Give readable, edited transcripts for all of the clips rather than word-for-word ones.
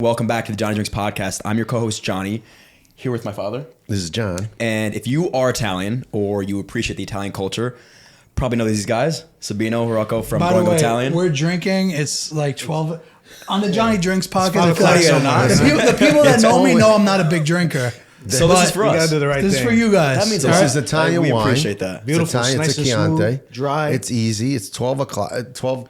Welcome back to the Johnny Drinks podcast. I'm your co-host, Johnny, here with my father. This is John. And if you are Italian or you appreciate the Italian culture, probably know these guys, Sabino, Rocco from By the way, Italian. we're drinking. It's like 12 on the Johnny Drinks podcast. The people that know me know I'm not a big drinker. So this is for us. You gotta do the right This thing. is for you guys. That means This is Italian we wine. appreciate that. Beautiful, It's Italian. nice It's a and Chianti. smooth, dry. It's easy. It's 12 o'clock. 12:30.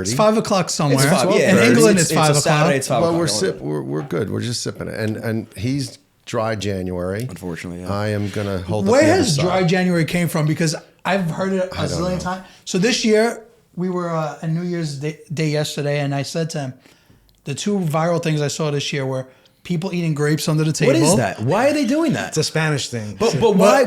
It's 5 o'clock somewhere. It's 5, yeah. In England, it's 5 a o'clock. Saturday, it's 5 Well, o'clock. we're good. We're just sipping it, and he's dry January. Unfortunately, yeah. I am gonna hold. Where up the has other dry side. January came from? Because I've heard it a zillion times. So this year, we were on New Year's Day yesterday, and I said to him, the two viral things I saw this year were people eating grapes under the table. What is that? Why are they doing that? It's a Spanish thing. But why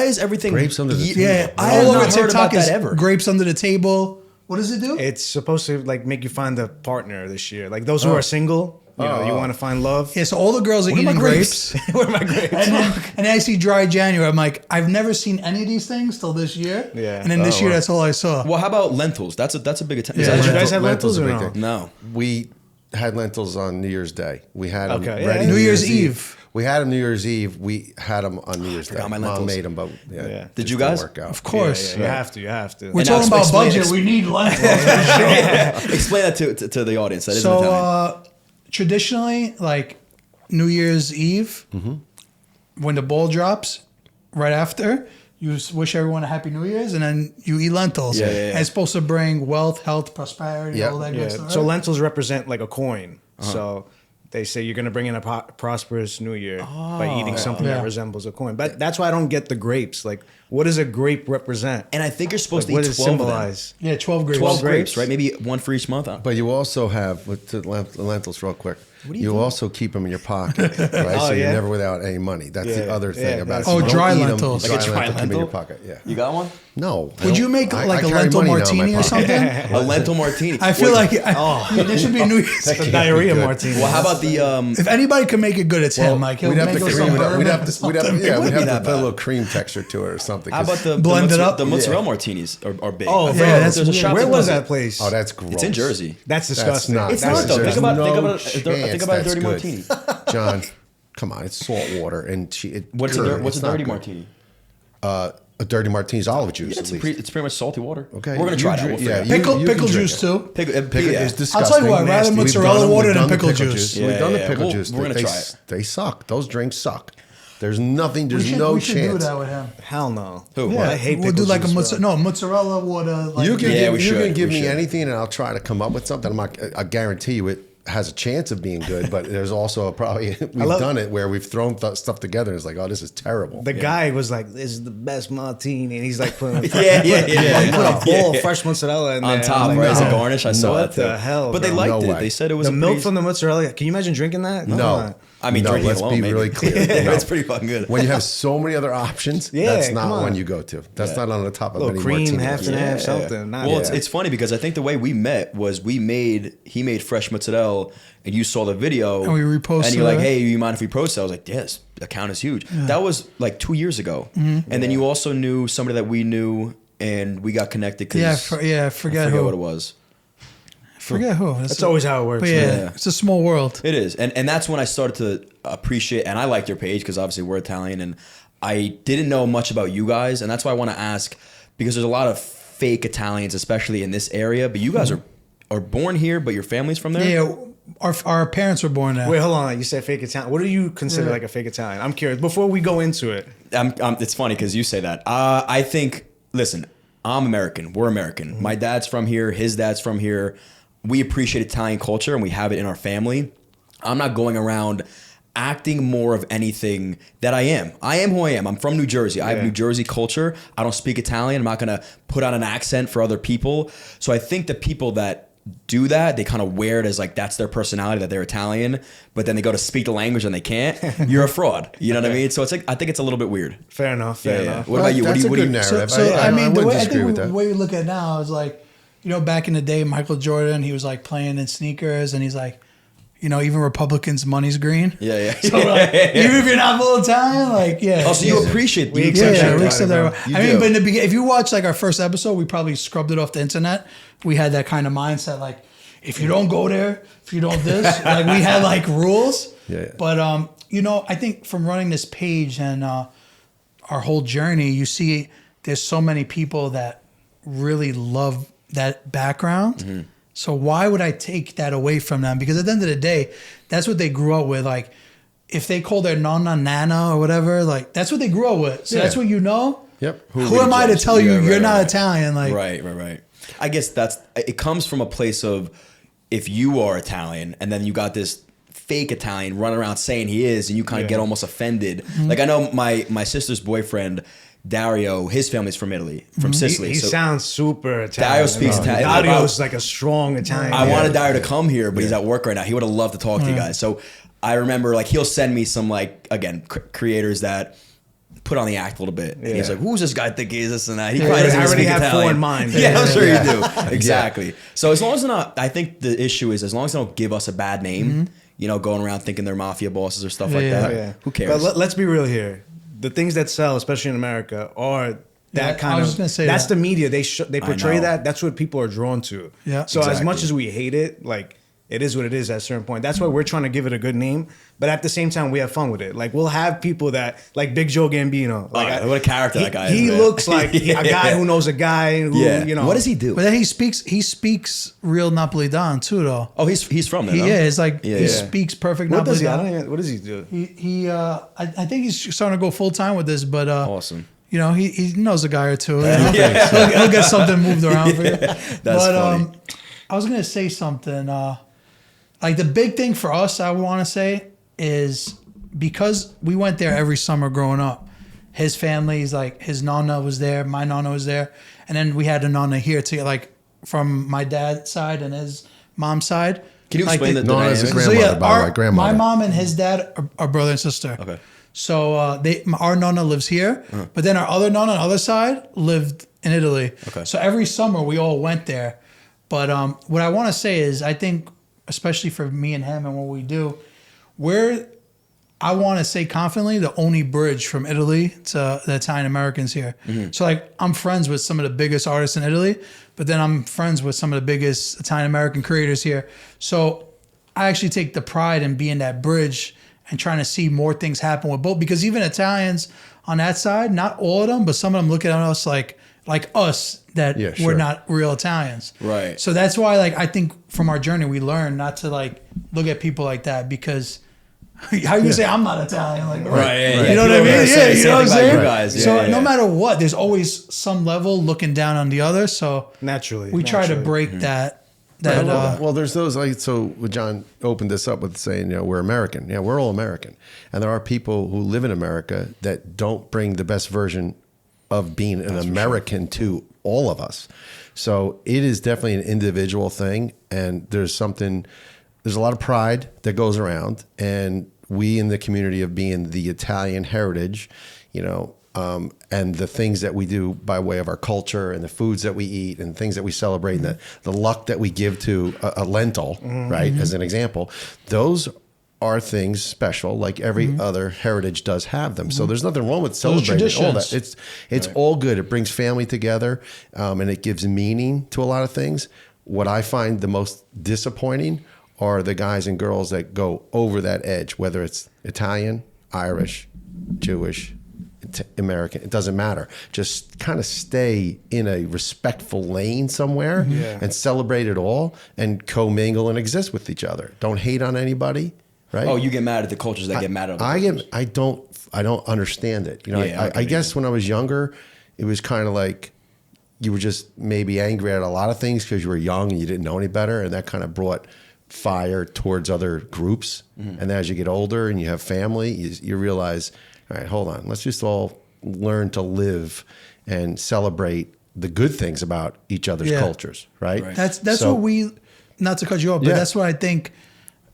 is everything Grapes under the table? Yeah, I all have over not heard about TikTok is that ever. grapes under the table. What does it do? It's supposed to like make you find a partner this year. Like those who are single, you want to find love. Yeah, so all the girls are What are eating my grapes. Where are my grapes? And then I see dry January. I'm like, I've never seen any of these things till this year. Yeah. And then this year, wow. that's all I saw. Well, how about lentils? That's a big Italian. Yeah. Did you guys have lentils are or big no? thing. No. We had lentils on New Year's Day. We had them Okay, ready. yeah. New Year's Eve. We had them New Year's Eve. We had them on New Year's Day. forgot my Mom lentils. made them, but Yeah. it Did just you didn't guys? Work out. Of course. You have to. You have to. We're And talking now about explain- budget. We need lentils. Explain that to the audience. That is Italian. So traditionally, like New Year's Eve, when the ball drops, right after, you wish everyone a happy New Year's, and then you eat lentils. Yeah, yeah, yeah. And it's supposed to bring wealth, health, prosperity, Yeah. all that Yeah. good stuff. So right? lentils represent like a coin. So they say you're going to bring in a prosperous new year by eating something Yeah. that resembles a coin. But that's why I don't get the grapes. Like, what does a grape represent? And I think you're supposed Like, what to eat does it 12 of them. symbolize? Yeah, 12 grapes. 12 grapes, grapes. right? Maybe one for each month. But you also have with the lentils, real quick. What are you You doing? also keep them in your pocket, right? Oh, so you're yeah? never without any money. That's the Yeah, other thing yeah, about it. that's- You Oh, don't dry eat 'em, lentils. Like a dry keep 'em in your lentil? pocket. Yeah. You got one? No. I Would you don't- make I like a carry lentil money now in my martini or pocket. something? A lentil martini. I feel Wait, like there should be a New Year's. That's a diarrhea good. martini. Well, how about the If anybody can make it good, it's him. Like he'll We'd have make to us cream some it up. bourbon We'd have or to, something. It wouldn't be put that a bad. little cream texture to it or something. How about 'cause- the Blend it up? The mozzarella martinis are big. Oh, I yeah, forgot. that's There's a weird. shop Where that was does that it. place? Oh, that's gross. It's in Jersey. That's disgusting. not- It's That's- not though. there's Think about no think chance about a that's dirty good. martini. John, come on, it's salt water and What's it's a not dirty good. martini? A dirty martini is olive juice. It's at least. it's pretty much salty water. Okay, We're gonna you try that. drink- We'll figure yeah, it out. you- Pickle can pickle drink juice it. too. Pickle, Pickle yeah. is disgusting. I'll tell you what, rather Nasty. We've mozzarella done them- water we've than done the pickle juice. Yeah, We've done the yeah, pickle we'll- juice. we're gonna They- try it. They suck. Those drinks suck. There's nothing. There's we no should do chance. that with him. Hell no. Who? Yeah, I hate we'll pickle do like a juice, bro. mozzarella water. Like, You can Yeah, give, we you should. can give We me should. anything, and I'll try to come up with something. I guarantee you it has a chance of being good, but there's also probably we've done it where we've thrown stuff together. And it's like, oh, this is terrible. The guy was like, "This is the best martini," and he's like putting Yeah, yeah, yeah. he put a bowl Yeah. of fresh mozzarella in On there. top, I'm right? like, As a no. garnish. I saw What that too. the hell, But they bro? liked No it. way. They said it was The a milk pretty- from the mozzarella. Can you imagine drinking that? No. I mean, No, drinking let's alone, be maybe. really clear. It's pretty fucking good. When you have so many other options, Yeah, that's come not on. one you go to. That's not on the top of Little any cream, martini half list. and half, something. Not Well, bad. it's funny because I think the way we met was he made fresh mozzarella, and you saw the video, And we reposted and you're like, it. "Hey, you mind if we post it?" I was like, "Yes, the account is huge." That was like 2 years ago, and then you also knew somebody that we knew, and we got connected. Cause I forget who. what it was. Forget who. That's always how it works. But yeah, Yeah. it's a small world. It is, and that's when I started to appreciate, and I liked your page because obviously we're Italian, and I didn't know much about you guys, and that's why I want to ask, because there's a lot of fake Italians, especially in this area, but you guys are born here, but your family's from there. Yeah, our parents were born there. Wait, hold on. You said fake Italian. What do you consider like a fake Italian? I'm curious. Before we go into it, It's funny because you say that. I think, listen, I'm American. We're American. Mm-hmm. My dad's from here. His dad's from here. We appreciate Italian culture and we have it in our family. I'm not going around acting more of anything that I am. I am who I am. I'm from New Jersey. I have New Jersey culture. I don't speak Italian. I'm not going to put on an accent for other people. So I think the people that do that, they kind of wear it as like that's their personality, that they're Italian, but then they go to speak the language and they can't. You're a fraud. You know what I mean? So it's like, I think it's a little bit weird. fair enough. Fair enough. What about you? That's What do a you good So, narrative. I mean, the wouldn't way I disagree think with the that. way we look at it now is like, you know, back in the day, Michael Jordan, he was like playing in sneakers, and he's like, you know, even Republicans, money's green. Yeah, yeah. So like, even if you're not full Italian, like, yeah. Oh, so you appreciate We the accept Yeah, that we about accept it, bro. that. You I mean, do. but in the beginning, if you watch like our first episode, we probably scrubbed it off the internet. We had that kind of mindset, like, if you don't go there, if you don't this, like we had like rules. Yeah. But you know, I think from running this page and our whole journey, you see there's so many people that really love that background. So why would I take that away from them? Because at the end of the day, that's what they grew up with. Like if they call their nonna nana or whatever, like that's what they grew up with. So that's what you know. Yep. Who am I to tell you you're not Italian? Like right. I guess it comes from a place of if you are Italian and then you got this fake Italian running around saying he is, and you kind of get almost offended. Like I know my sister's boyfriend, Dario, his family's from Italy, from Sicily. He sounds super Italian. Dario speaks Italian. Dario's like a strong Italian. I wanted Dario to come here, but he's at work right now. He would have loved to talk to you guys. So I remember like he'll send me some like, again, creators that put on the act a little bit. And he's like, who's this guy think he is this and that? He probably doesn't already speak have Italian. foreign mind. Yeah, I'm sure you do. Exactly. So as long as they're not, I think the issue is as long as they don't give us a bad name, you know, going around thinking they're mafia bosses or stuff like that. Who cares? But let's be real here. The things that sell, especially in America, are that kind I was of. just gonna say that's that. the media. They portray know. that. That's what people are drawn to. Yeah. So as Exactly. much as we hate it, like it is what it is at a certain point. That's why we're trying to give it a good name. But at the same time, we have fun with it. Like we'll have people that like Big Joe Gambino. Like what a character that guy is. He man. looks like a guy who knows a guy who you know. What does he do? But then he speaks real Napolitan too, though. Oh, he's from there. He no? is like Yeah, he yeah. speaks perfect What does he? I Napolitan. don't even, what does he do? I think he's starting to go full time with this, but Awesome. you know, he knows a guy or two. You know? He'll get something moved around for you. That's But funny. I was gonna say something. Like the big thing for us, I want to say, is because we went there every summer growing up. His family's like his nonna was there, my nonna was there, and then we had a nonna here too, like from my dad's side and his mom's side. Can you like explain the Nonna's a dynamics? grandmother, by the way, grandmother. My mom and his dad are brother and sister. Okay. So our nonna lives here, but then our other nonna on the other side lived in Italy. Okay. So every summer we all went there. But what I want to say is I think, especially for me and him and what we do, we're, I want to say confidently, the only bridge from Italy to the Italian Americans here. So like I'm friends with some of the biggest artists in Italy, but then I'm friends with some of the biggest Italian American creators here. So I actually take the pride in being that bridge and trying to see more things happen with both, because even Italians on that side, not all of them, but some of them look at us like us, that Yeah, we're sure. not real Italians. Right. So that's why like I think from our journey we learn not to like look at people like that, because how you say I'm not Italian, like Right. you know what I mean? Yeah, you know what I'm saying? Guys. So Yeah. no matter what, there's always some level looking down on the other. So Naturally, we try to break that. Well, there's those like so. John opened this up with saying, you know, we're American. Yeah, we're all American, and there are people who live in America that don't bring the best version of being an American to all of us. So it is definitely an individual thing, and there's a lot of pride that goes around, and we in the community of being the Italian heritage, you know, and the things that we do by way of our culture and the foods that we eat and things that we celebrate, and the luck that we give to a lentil, right, as an example, those are things special, like every other heritage does have them. So there's nothing wrong with celebrating all that. It's all good. It brings family together, and it gives meaning to a lot of things. What I find the most disappointing are the guys and girls that go over that edge, whether it's Italian, Irish, Jewish, American, it doesn't matter. Just kind of stay in a respectful lane somewhere and celebrate it all and commingle and exist with each other. Don't hate on anybody, right? Oh, you get mad at the cultures that get mad at other cultures. I don't understand it. You know, Yeah, I guess when I was younger, it was kind of like you were just maybe angry at a lot of things because you were young and you didn't know any better, and that kind of brought fire towards other groups. And as you get older and you have family, you realize, all right, hold on, let's just all learn to live and celebrate the good things about each other's cultures, right? That's So- what we, not to cut you off, but Yeah. that's what I think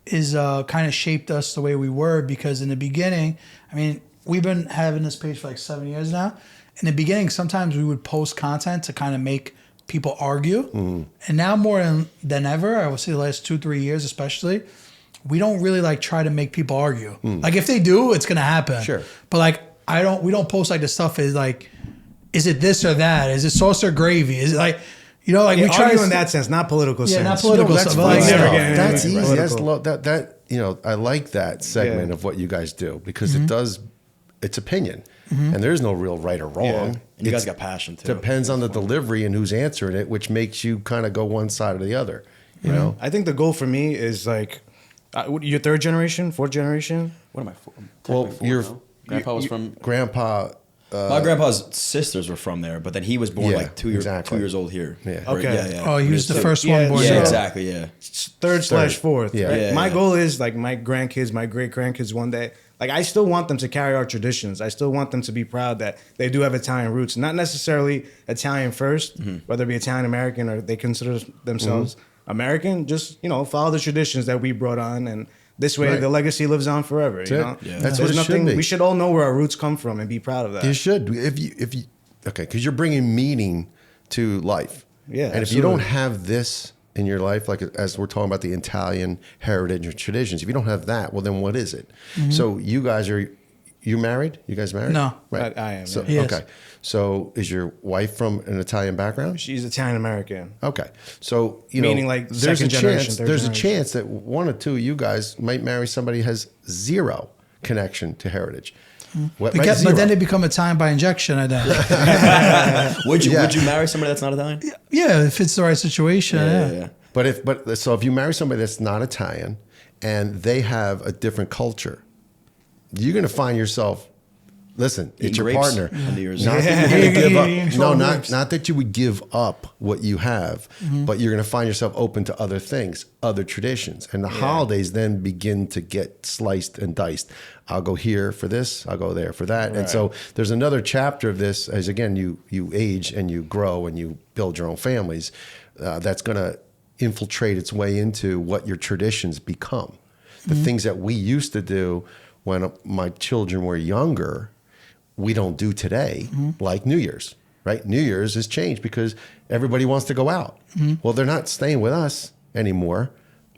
is kind of shaped us the way we were, because in the beginning, I mean, we've been having this page for like 7 years now. In the beginning, sometimes we would post content to kind of make people argue. And now more than ever, I would say the last 2-3 years especially, we don't really like try to make people argue. Like if they do, it's gonna happen. Sure. But like we don't post like the stuff is like, is it this or that? Is it sauce or gravy? Is it like, You know, like we try argue in that sense, not political sense. not political that's stuff. fine Like, stuff. never getting That's anything easy. That's political. that you know, I like that segment Yeah. of what you guys do because it does. It's opinion, and there's no real right or wrong. Yeah. And you guys It's- got passion too. Depends on the delivery and who's answering it, which makes you kind of go one side or the other. You know, I think the goal for me is like, your third generation, fourth generation. What am I for? Well, your Grandpa was from. grandpa. My grandpa's sisters were from there, but then he was born Yeah, like 2 years exactly. 2 years old here. Yeah. Right, Okay. Yeah, yeah. Oh, he was the So- first yeah, one born. Yeah, so- here. exactly. Yeah. Third/fourth. Yeah. Right? Yeah, My yeah. goal is like my grandkids, my great grandkids one day. Like I still want them to carry our traditions. I still want them to be proud that they do have Italian roots. Not necessarily Italian first, whether it be Italian American or they consider themselves American. Just follow the traditions that we brought on, and this way Right. the legacy lives on forever. That's You it. know, Yeah. That's There's what it should nothing. be. We should all know where our roots come from and be proud of that. You should if you okay because you're bringing meaning to life. Yeah, and if you don't absolutely. have this in your life, like as we're talking about the Italian heritage or traditions, if you don't have that, well, then what is it? So you guys you married? You guys married? No. right. I am, So yeah. He is. okay, so is your wife from an Italian background? She's Italian American. Okay, so Meaning like there's a second generation, chance. third There's a generation. chance that one or two of you guys might marry somebody who has zero connection to heritage. What, right? But Zero. then they become Italian by injection, I think. Would you Yeah. Would you marry somebody that's not Italian? Yeah, if it's the right situation. Yeah. yeah. So if you marry somebody that's not Italian and they have a different culture, you're going to find yourself. Listen, it's Eating your grapes partner. on New Year's. Not Eve. that you're going to give Yeah. up. No, not that you would give up what you have, but you're going to find yourself open to other things, other traditions, and the holidays then begin to get sliced and diced. I'll go here for this. I'll go there for that. And so there's another chapter of this as again you age and you grow and you build your own families. That's going to infiltrate its way into what your traditions become. The things that we used to do when my children were younger, we don't do today, like New Year's, right? New Year's has changed because everybody wants to go out. Well, they're not staying with us anymore.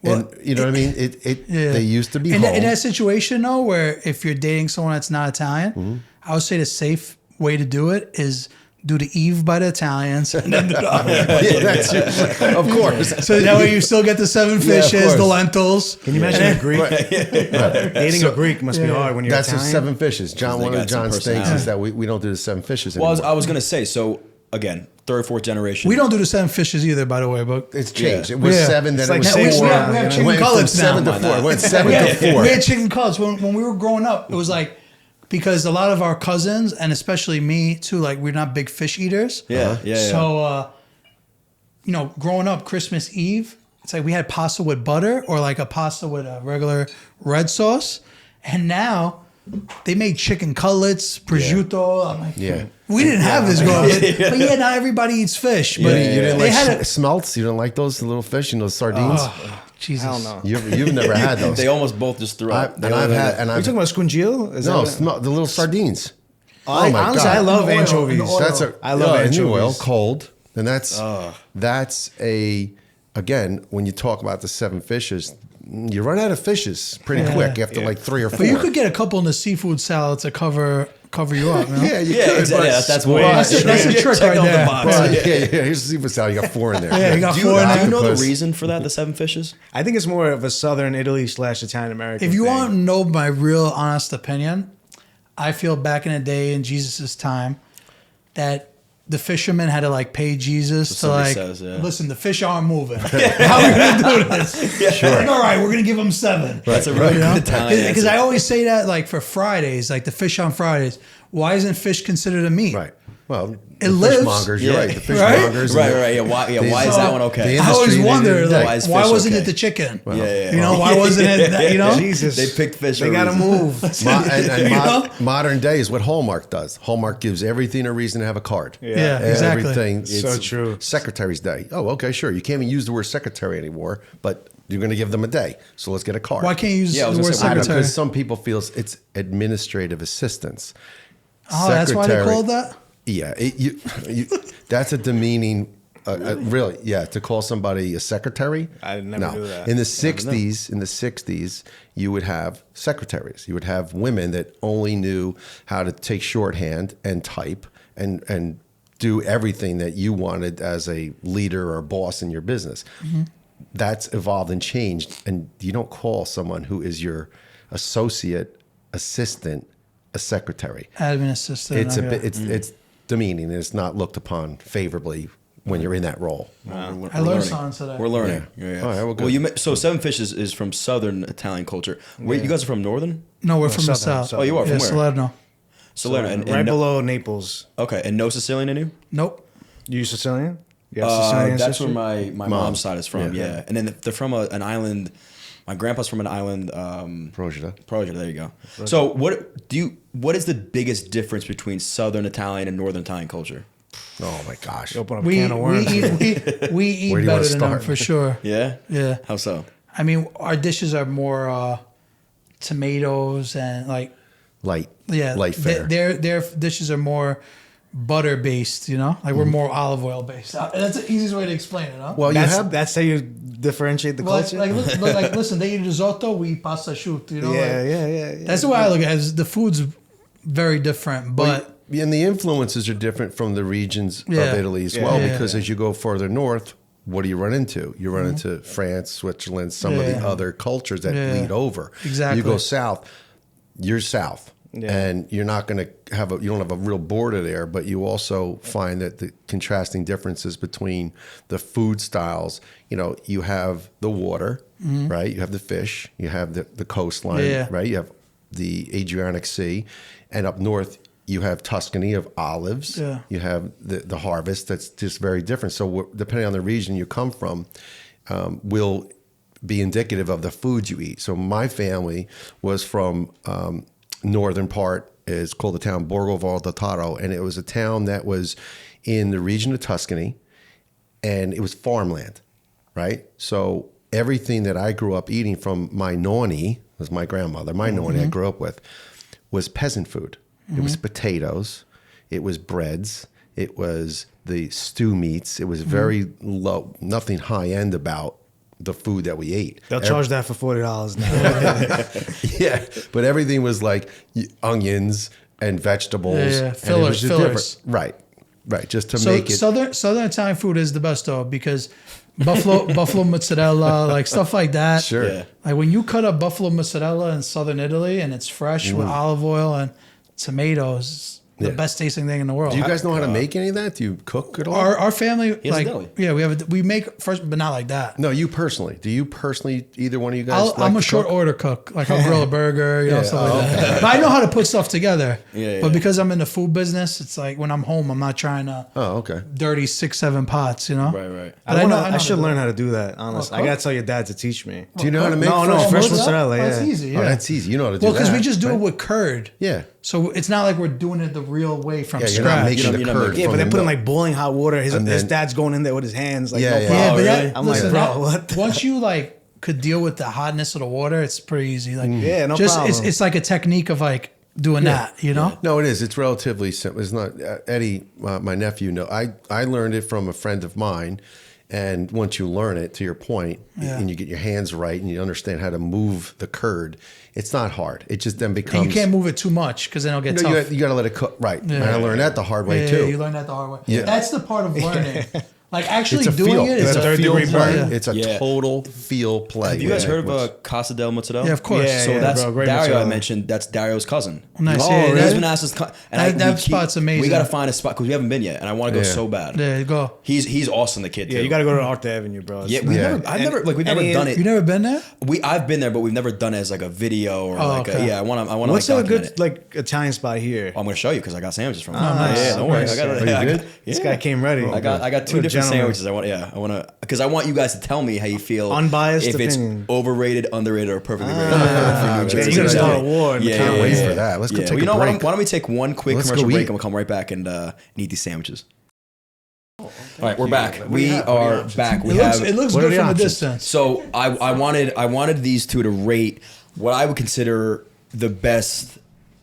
And you know what I mean? They used to be in home. in that situation, though, where if you're dating someone that's not Italian, I would say the safe way to do it is do the Eve by the Italians and then do the Olive by the Yeah, that's it. Of course. So that way you still get the 7 of fishes, the course. lentils. Can you imagine a Greek? Dating a Greek must be hard when you're That's the Italian. 7 fishes. John, they one of got some John's things personality. is that we don't do the 7 fishes Well, anymore. I was gonna say. So again, third, fourth generation. We don't do the 7 fishes either, by the way. But It's changed. Yeah. It was Yeah. 7, then It's it like was six 4. now, we have It chicken went from cutlets now. 7 to Why 4. not? It went 7 we to had, 4. we had chicken cutlets when we were growing up. It was like because a lot of our cousins and especially me too, like we're not big fish eaters. Yeah, yeah. So growing up, Christmas Eve, it's like we had pasta with butter or like a pasta with a regular red sauce, and now they made chicken cutlets, prosciutto. I'm like, Yeah. we didn't have this growing up, but yeah, not everybody eats fish. But Yeah, yeah, You didn't they like had smelts? You don't like those little fish and those sardines? Jesus. Hell no. You've never had those. They almost both just threw up. And I've had, and Are you I've talking about scungil? Is no, that smell the little sardines. honestly, I love In oil, anchovies. in oil. That's I love in the oil, anchovies. cold, and that's a again when you talk about the 7 fishes, you run out of fishes pretty quick after like 3 or 4. But you could get a couple in the seafood salad to cover you up. You know? yeah, you Yeah, could. exactly. but- That's Well, what. that's a trick Check right off there. the box. Well, yeah. Here's the seafood salad. You got 4 in there. Yeah, you got Do 4 in you there. know the Octopus. reason for that? The 7 fishes. I think it's more of a Southern Italy / Italian American. If you thing. want to know my real honest opinion, I feel back in the day in Jesus' time that the fishermen had to like pay Jesus to somebody like, says, yeah. listen, the fish aren't moving. How are we going to do this? Like, all right, we're going to give them 7. That's a really You know? good Italian. Because answer. I always say that like for Fridays, like the fish on Fridays, why isn't fish considered a meat? Right. Well, It the lives. fishmongers. You're Yeah. right. The Right? fishmongers. Right, and the- right. Yeah. Why? Yeah. Why is So, that one okay? the I always industry, wonder, they- like, they- why fish wasn't okay? it the chicken? Yeah, yeah. You know, why wasn't it, that, you know? Jesus, They picked fish. They for a gotta reason. move. You know? Modern day is what Hallmark does. Hallmark gives everything a reason to have a card. Yeah, exactly. Everything. So It's true. Secretary's Day. Oh, okay, sure. You can't even use the word secretary anymore, but you're going to give them a day. So let's get a card. Why can't you use Yeah, I was the gonna word say, why not? secretary? Because some people feel it's administrative assistance. Oh, that's why they Secretary- called that? Yeah, that's a demeaning. Really, yeah, to call somebody a secretary. I'd never do that. In the '60s, you would have secretaries. You would have women that only knew how to take shorthand and type and do everything that you wanted as a leader or boss in your business. That's evolved and changed. And you don't call someone who is your associate, assistant, a secretary. Admin assistant. It's a bit, it's demeaning, and it's not looked upon favorably when you're in that role. I learned something today. We're learning. Yeah. All right, well, good. Well, so Seven Fish is from Southern Italian culture. Wait, you guys are from Northern? No, we're from the Southern, south. southern. Oh, you are from Yeah, where? Salerno. Salerno. And right no, below Naples. okay, and no Sicilian in you? Nope. You Sicilian? You have Sicilian That's ancestry? where my mom's side is from. Yeah. Yeah, and then they're from an island. My grandpa's from an island. Procida. There you go. So what is the biggest difference between Southern Italian and Northern Italian culture? Oh my gosh. Open up a We can of worms. we eat Where do you better wanna than them start? for sure. Yeah. Yeah. How so? I mean, our dishes are more tomatoes and like Light. yeah. Light fare. Their dishes are more butter based. You know, like we're more olive oil based. That's the easiest way to explain it. Huh? Well, That's how you differentiate the Well, culture? like listen, they eat risotto, we eat pasta asciutto. You know, yeah. That's the way I look at it. Is the food's very different, but and the influences are different from the regions Yeah. of Italy as Yeah. well, Yeah. because as you go further north, what do you run into? You run into France, Switzerland, some of the Yeah. other cultures that Yeah. bleed over. Exactly. You go south, you're south. Yeah. And you're not going to have you don't have a real border there, but you also find that the contrasting differences between the food styles, you have the water, right? You have the fish, you have the coastline, Yeah. right? You have the Adriatic Sea, and up north, you have Tuscany of olives. Yeah. You have the harvest that's just very different. So depending on the region you come from, will be indicative of the foods you eat. So my family was from northern part, is called the town Borgo Valdattaro, and it was a town that was in the region of Tuscany, and it was farmland, right? So everything that I grew up eating from my nonni, was my grandmother, my nonni I grew up with, was peasant food. It was potatoes, it was breads, it was the stew meats. It was very low, nothing high end about the food that we ate. They'll charge that for $40 now. Yeah, but everything was like onions and vegetables. Yeah. and it Fillers, was just fillers. different. Right, just to so make it. Southern Italian food is the best though, because buffalo mozzarella, like stuff like that. Sure. Yeah. Like when you cut up buffalo mozzarella in southern Italy and it's fresh with olive oil and tomatoes, it's the Yeah. best tasting thing in the world. Do you guys know how to make any of that? Do you cook at all? Our family, has a like, deli. yeah, we make fresh, but not like that. No, you personally. Do you personally, either one of you guys? I'm a to short cook? order cook. Like I'll grill a burger, Yeah, stuff like that. But I know how to put stuff together. Yeah. But because I'm in the food business, it's like when I'm home, I'm not trying to Oh, okay. dirty 6-7 pots. Right. Right. But I know I should how to learn do how to do that, honestly. Well, I gotta tell your dad to teach me. Do you know how to make No, fresh fresh mozzarella? mozzarella, That's yeah. easy. Oh, Yeah. that's easy. You know how to do Well, that. because we just do right? it with curd. Yeah. So it's not like we're doing it the real way from Yeah, you're not scratch. making the You're not curd. making- Yeah, from but they the put in milk. like boiling hot water. His And then- dad's going in there with his hands, like Yeah, no yeah. problem. Yeah, but really? that, I'm listen, like, that- bro, what? once you like could deal with the hotness of the water, it's pretty easy. Like, Yeah, no just problem. it's like a technique of like doing that, you know? No, it is. It's relatively simple. It's not Eddie, my nephew. No, I learned it from a friend of mine, and once you learn it, to your point, Yeah. and you get your hands right, and you understand how to move the curd, it's not hard. It just then becomes. And you can't move it too much because then it'll get You tough. got to let it cook. Right. Yeah. And I learned that the hard way yeah, too. you learn that the hard way. Yeah. That's the part of learning. Like actually It's a doing feel. it It's is a a third feel degree play. burn. It's a Yeah. total feel play. Have you guys Yeah. heard of Casa del Mozzarella? Yeah, of course. Yeah, So that's bro, great Dario I mozzarella. mentioned. That's Dario's cousin. Nice. Oh, yeah, really? He's that- been asked his that spot's amazing. We got to find a spot because we haven't been yet, and I want to go Yeah. so bad. There you go. He's awesome, the kid. Yeah, too. you got to go to Arthur Avenue, bro. Yeah, Yeah. I've never we've never any- done it. You never been there? I've been there, but we've never done it as like a video or like okay. I want to What's like a document good it. like Italian spot here? I'm going to show you because I got sandwiches from. nice. Yeah, don't worry. Nice. I got Oh, you did? This guy came ready. I got two What a different gentleman. sandwiches. I want to because I want you guys to tell me how you feel. Unbiased if opinion. it's overrated, underrated, or perfectly rated. that's for New a Jersey. Yeah, good you're gonna start a idea. war. in the Yeah, town. Can't wait yeah. for that. Let's go take Well, a you know break. why don't we take one quick Let's commercial go break eat. and we'll come right back and eat these sandwiches. All right, we're back. We are back. We have. It looks what are good the from a options? distance. So I wanted these two to rate what I would consider the best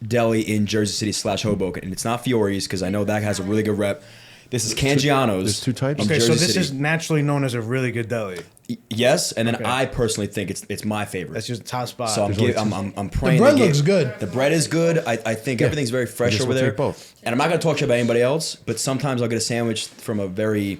deli in Jersey City / Hoboken, and it's not Fiore's because I know that has a really good rep. This is There's Cangiano's. two types? in Okay, so Jersey this City. is naturally known as a really good deli. Yes, and then Okay. I personally think it's my favorite. That's just top spot. So I'm praying. The bread they looks good. The bread is good. I think everything's very fresh just over will there. take both. And I'm not going to talk to you about anybody else, but sometimes I'll get a sandwich from a very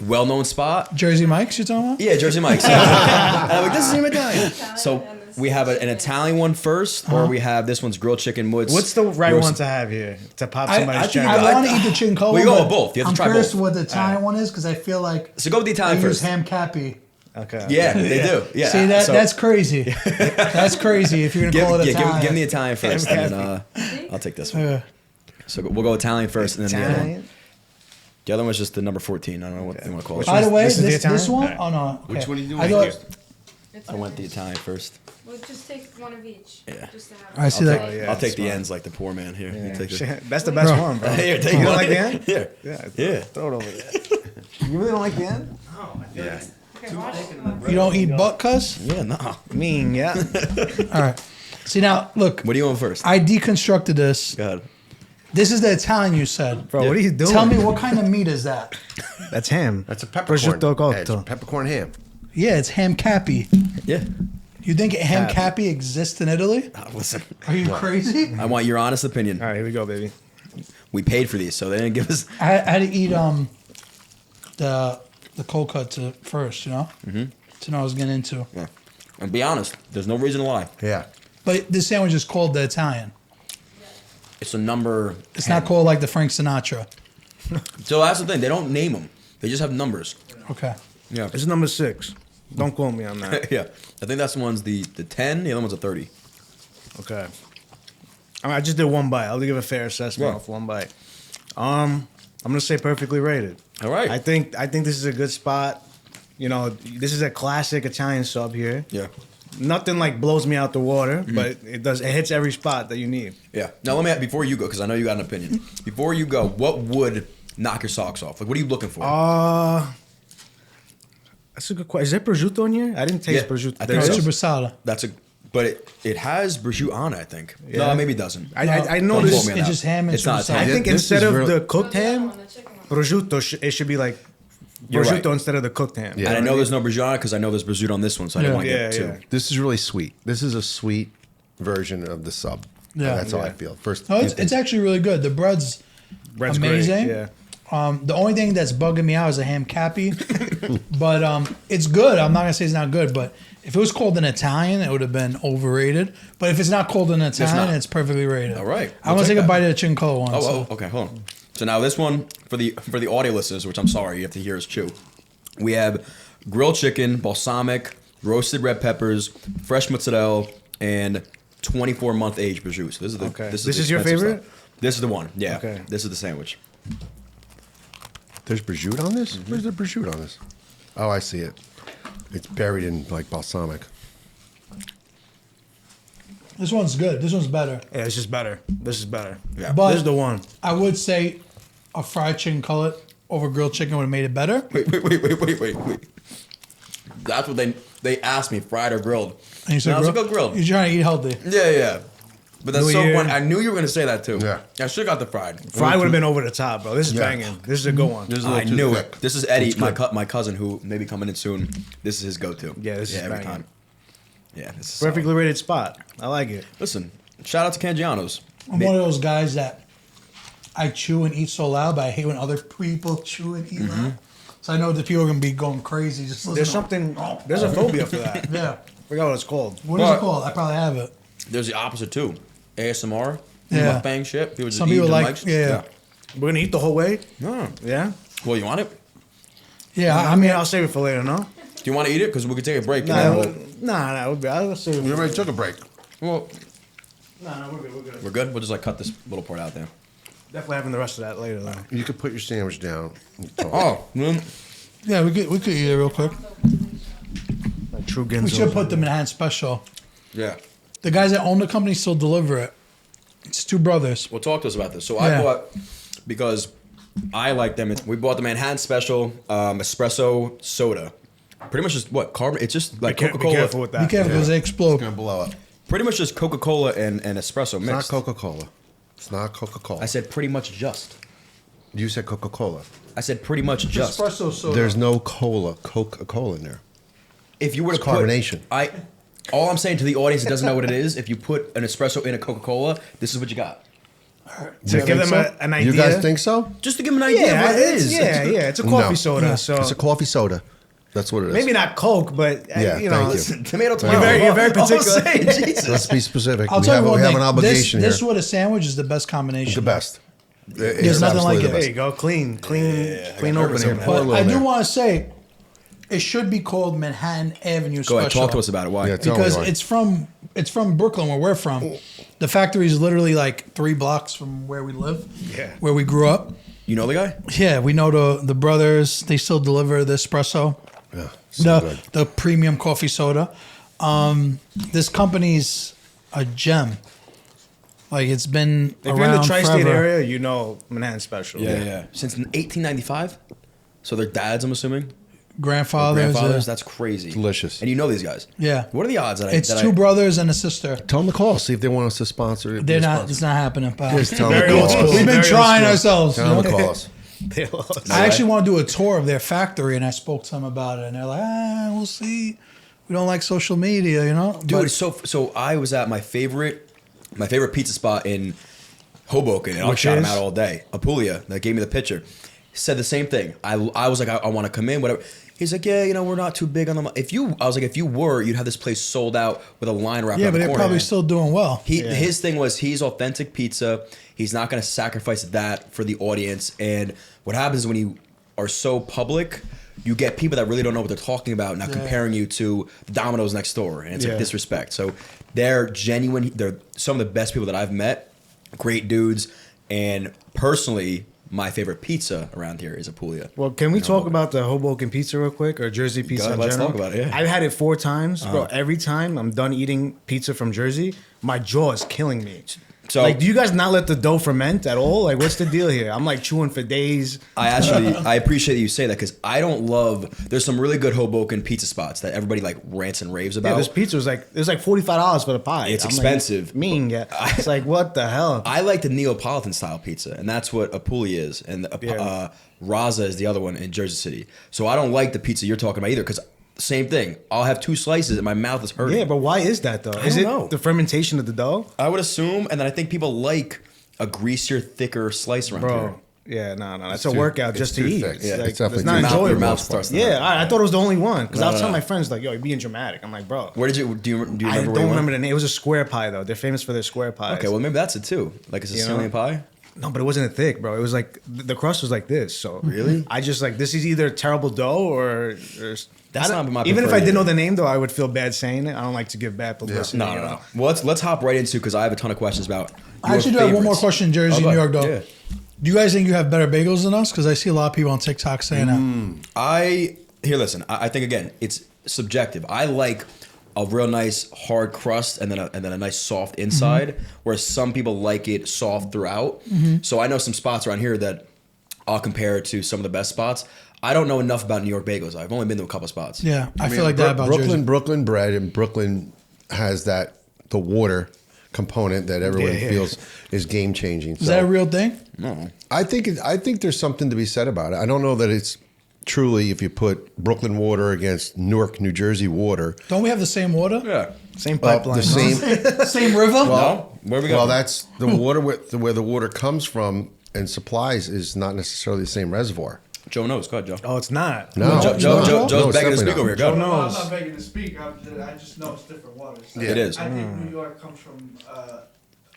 well-known spot. Jersey Mike's, you talking about? Yeah, Jersey Mike's. Yeah. And I'm like, this is even Italian. So we have an Italian one first, or we have this one's grilled chicken. What's the right roast- one to have here to pop I somebody's think cherry? you I want to eat the chicken cola. We go but with both. You have to I'm try curious both. what the Italian one is because I feel like So go with the they Italian use first. ham cappy. Okay. Yeah, they do. Yeah. See So that's crazy. That's crazy if you're gonna call it Italian. give me the Italian first, Ham and then I'll take this one. Yeah. So we'll go Italian first, and then the other one. Italian. The other one's just the number 14. I don't know what they want to call it. By the way, This is the this Italian? one. Alright. Oh no. Okay. Which one are you doing I thought. first? I went the Italian first. We'll just take one of each. Yeah. Just to have I see that. yeah, I'll take that's the fine. ends like the poor man here. You Yeah. take the, Shit, that's the best Bro. one, bro. Here, take You one. don't like the end? Here. Yeah. Throw it over there. You really don't like the end? Yeah. Okay, wash You don't eat butt, cuz? Yeah, no. Mean, yeah. All right. See now, look. What do you want first? I deconstructed this. Go ahead. This is the Italian you said. Bro, what are you doing? Tell me what kind of meat is that? That's ham. That's a peppercorn. Prosciutto Yeah, it's cotto. peppercorn ham. Yeah, it's ham cappy. Yeah. You think ham Cappy. cappy exists in Italy? Listen, Are you crazy? I want your honest opinion. All right, here we go, baby. We paid for these, so they didn't give us. I had to eat the cold cut first, you know, to know what I was getting into. Yeah. And be honest, there's no reason to lie. Yeah. But this sandwich is called the Italian. It's a number. It's not called like the Frank Sinatra. So that's the thing. They don't name them. They just have numbers. Okay. Yeah. This is number 6. Don't quote me on that. Yeah. I think that's the one's the 10. The other one's a 30. Okay. I just did one bite. I'll give a fair assessment Yeah. off one bite. I'm gonna say perfectly rated. All right. I think this is a good spot. You know, this is a classic Italian sub here. Yeah. Nothing like blows me out the water, but it hits every spot that you need. Yeah. Now let me before you go, because I know you got an opinion. Before you go, what would knock your socks off? Like, what are you looking for? That's a good question. Is there prosciutto in here? I didn't taste Yeah, prosciutto. I There think It's so. is? super That's a. But it has prosciutto on it, I think. Yeah. No, maybe it doesn't. I Don't noticed. quote me on It's that. just ham and It's not super I Italian. think This instead is of real- the cooked ham, on the chicken one. prosciutto, it should be like You're prosciutto right. instead of the cooked ham. Yeah. And I know there's no prosciutto on it because I know there's prosciutto on this one, so I didn't Yeah. want to get Yeah, two. yeah. This is really sweet. This is a sweet version of the sub. Yeah. That's how I Yeah. feel. First, No, it's actually really good. The bread's Bread's amazing. Great. Yeah. The only thing that's bugging me out is a ham cappy, but it's good. I'm not gonna say it's not good, but if it was called an Italian, it would have been overrated. But if it's not called an Italian, not. it's perfectly rated. All right. I We'll want to take take a that. bite of the chicken cola one. so. Okay, hold on. So now this one for the audio listeners, which I'm sorry you have to hear us chew. We have grilled chicken, balsamic, roasted red peppers, fresh mozzarella, and 24-month aged prosciutto. So this is the Okay. this is, This the is your expensive favorite? stuff. This is the one. Yeah. Okay. This is the sandwich. there's prosciutto on this. Where's the prosciutto on this? Oh, I see it. It's buried in like balsamic. This one's good. This one's better. Yeah, it's just better. This is better. Yeah. But This is the one. I would say a fried chicken cutlet over grilled chicken would have made it better. Wait. That's what they asked me, fried or grilled. And you said And I was like, go grilled. You're trying to eat healthy. Yeah. But that's New so Year. funny. I knew you were gonna say that too. Yeah. I should have got the fried. Fry would have been over the top, bro. This is Yeah. banging. This is a good one. This is a I little too knew thick. it. This is Eddie, It's my good. my cousin, who may be coming in soon. This is his go-to. Yeah, this is every banging. time. Yeah, this is Perfectly rated spot. I like it. Listen, shout out to Cangiano's. I'm one of those guys that I chew and eat so loud, but I hate when other people chew and eat loud. So I know that people are gonna be going crazy. Just listen There's to- something. There's a phobia for that. Yeah. Forgot what it's called. What is But- it called? I probably have it. There's the opposite too. ASMR, Yeah. mukbang shit. People just Some eat people the like- mics. yeah. We're gonna eat the whole way. No. Yeah. Well, you want it? Yeah, I mean, I'll save it for later. No. Do you want to eat it? Because we could take a break. and Nah, then we'll- I'll save it. We already took a break. well, Nah, we're good. We're good. we're good. We'll just like cut this little part out there. Definitely having the rest of that later though. You could put your sandwich down. and talk. Oh, yeah, we could eat it real quick. Like true We Ginzo. should put them in hand special. yeah. The guys that own the company still deliver it. It's two brothers. Well, talk to us about this. So Yeah. I bought because I like them. We bought the Manhattan Special espresso soda. Pretty much just what carbon? It's just like Be Coca-Cola. careful with that. Be careful because they It's explode. gonna blow up. Pretty much just Coca-Cola and espresso It's not mixed. Coca-Cola. It's not Coca-Cola. I said pretty much just. You said Coca-Cola. I said pretty much just. Espresso soda. There's no Coca-Cola in there. If you were to It's carbonation. All I'm saying to the audience that doesn't know what it is, if you put an espresso in a Coca-Cola, this is what you got. To give them an idea. You guys think so? Just to give them an idea of what it is. Yeah, it's a coffee soda. Yeah. So It's a coffee soda. That's what it is. maybe not Coke, but Yeah, you know, thank you. Tomato. You're very All I'm particular. saying, Jesus. Let's be specific. I'll tell you one we have thing. an obligation this here. with a sandwich is the best combination. The best. There's nothing like it. There you go, clean got opening. some. Pour a But little I do there. want to say, it should be called Manhattan Avenue Go ahead, Special. talk to us about it. Why? Yeah, tell me Because why. it's from Brooklyn, where we're from. The factory is literally like 3 blocks from where we live, Yeah. where we grew up. You know the guy? Yeah, we know the brothers. They still deliver the espresso, Yeah, so good. the premium coffee soda. This company's a gem. Like it's been If around you're in the tri-state forever. area, you know Manhattan Special. Yeah. Since 1895. So their dads, I'm assuming. Grandfathers. Grandfathers. That's crazy. Delicious. And you know these guys. Yeah. What are the odds that It's that 2 brothers and a sister. Tell them to call. See if they want us to sponsor it. They're not. It's not happening, pal. Just tell them Very to call old school. us. We've been Very trying old school. ourselves. Tell them to you know? call us. They lost. I actually want to do a tour of their factory, and I spoke to them about it, and they're like, we'll see. We don't like social media, you know. Dude, But so I was at my favorite pizza spot in Hoboken, and I'll Which shout him is? out all day. Apulia, that gave me the picture. Said the same thing. I was like, I want to come in, whatever. He's like, yeah, we're not too big on the. I was like, if you were, you'd have this place sold out with a line wrapped yeah, around but the they're corner. probably still doing well. His thing was he's authentic pizza. He's not going to sacrifice that for the audience. And what happens when you are so public, you get people that really don't know what they're talking about, now comparing you to the Domino's next door, and it's like disrespect. So they're genuine. They're some of the best people that I've met. Great dudes, and personally, my favorite pizza around here is Apulia. Well, can we talk about the Hoboken pizza real quick, or Jersey pizza ahead, in let's general? talk about it, yeah. I've had it 4 times, bro. Every time I'm done eating pizza from Jersey, my jaw is killing me. So- like, do you guys not let the dough ferment at all? Like, what's the deal here? I'm like chewing for days. I appreciate that you say that because I don't love. There's some really good Hoboken pizza spots that everybody like rants and raves about. Yeah, this pizza was like, it was like $45 for the pie. It's I'm expensive. Like, yeah. It's like, what the hell? I like the Neapolitan style pizza, and that's what Apulia is, and Raza is the other one in Jersey City. So I don't like the pizza you're talking about either, because same thing. I'll have 2 slices, and my mouth is hurting. Yeah, but why is that though? Is don't it know. the fermentation of the dough? I would assume, and then I think people like a greasier, thicker slice around here. Bro. Yeah, no, that's It's a workout it's just to too eat. thick. It's, Yeah, like, it's definitely it's not too thick. enjoyable. Your mouth starts to hurt. Yeah, I thought it was the only one because I was No, telling no. my friends like, "Yo, you're being dramatic." I'm like, "Bro, Where did you do? You remember? I where don't you went? remember the name. It was a square pie though. They're famous for their square pies." Okay, well maybe that's it too. Like a Sicilian pie. no, but it wasn't thick, bro. It was like the crust was like this. So Really? I just like this is either terrible dough or That's I don't- not my even if I preferred didn't know either. the name though, I would feel bad saying it. I don't like to give bad publicity. No. Well, let's hop right into because I have a ton of questions about. I actually do have one more favorites. question, Jersey, Oh, New go York, though. ahead. Do you guys think you have better bagels than us? Because I see a lot of people on TikTok saying that. Listen. I think again, it's subjective. I like a real nice hard crust and then a nice soft inside, whereas some people like it soft throughout. So I know some spots around here that I'll compare it to some of the best spots. I don't know enough about New York bagels. I've only been to a couple spots. Yeah, I feel like that about Jersey. Brooklyn bread, and Brooklyn has the water component that everyone feels is game changing. Is that a real thing? No. I think there's something to be said about it. I don't know that it's truly if you put Brooklyn water against Newark, New Jersey water. Don't we have the same water? Yeah. Same pipeline. The same. Same river? No. Where we go? Well, that's the water where the water comes from and supplies is not necessarily the same reservoir. Joe knows. Go ahead, Joe. Oh, it's not. No, Joe's it's begging to definitely speak not. over here. Joe Go. knows. I'm not begging to speak. I just know it's different waters. It is. I think New York comes from.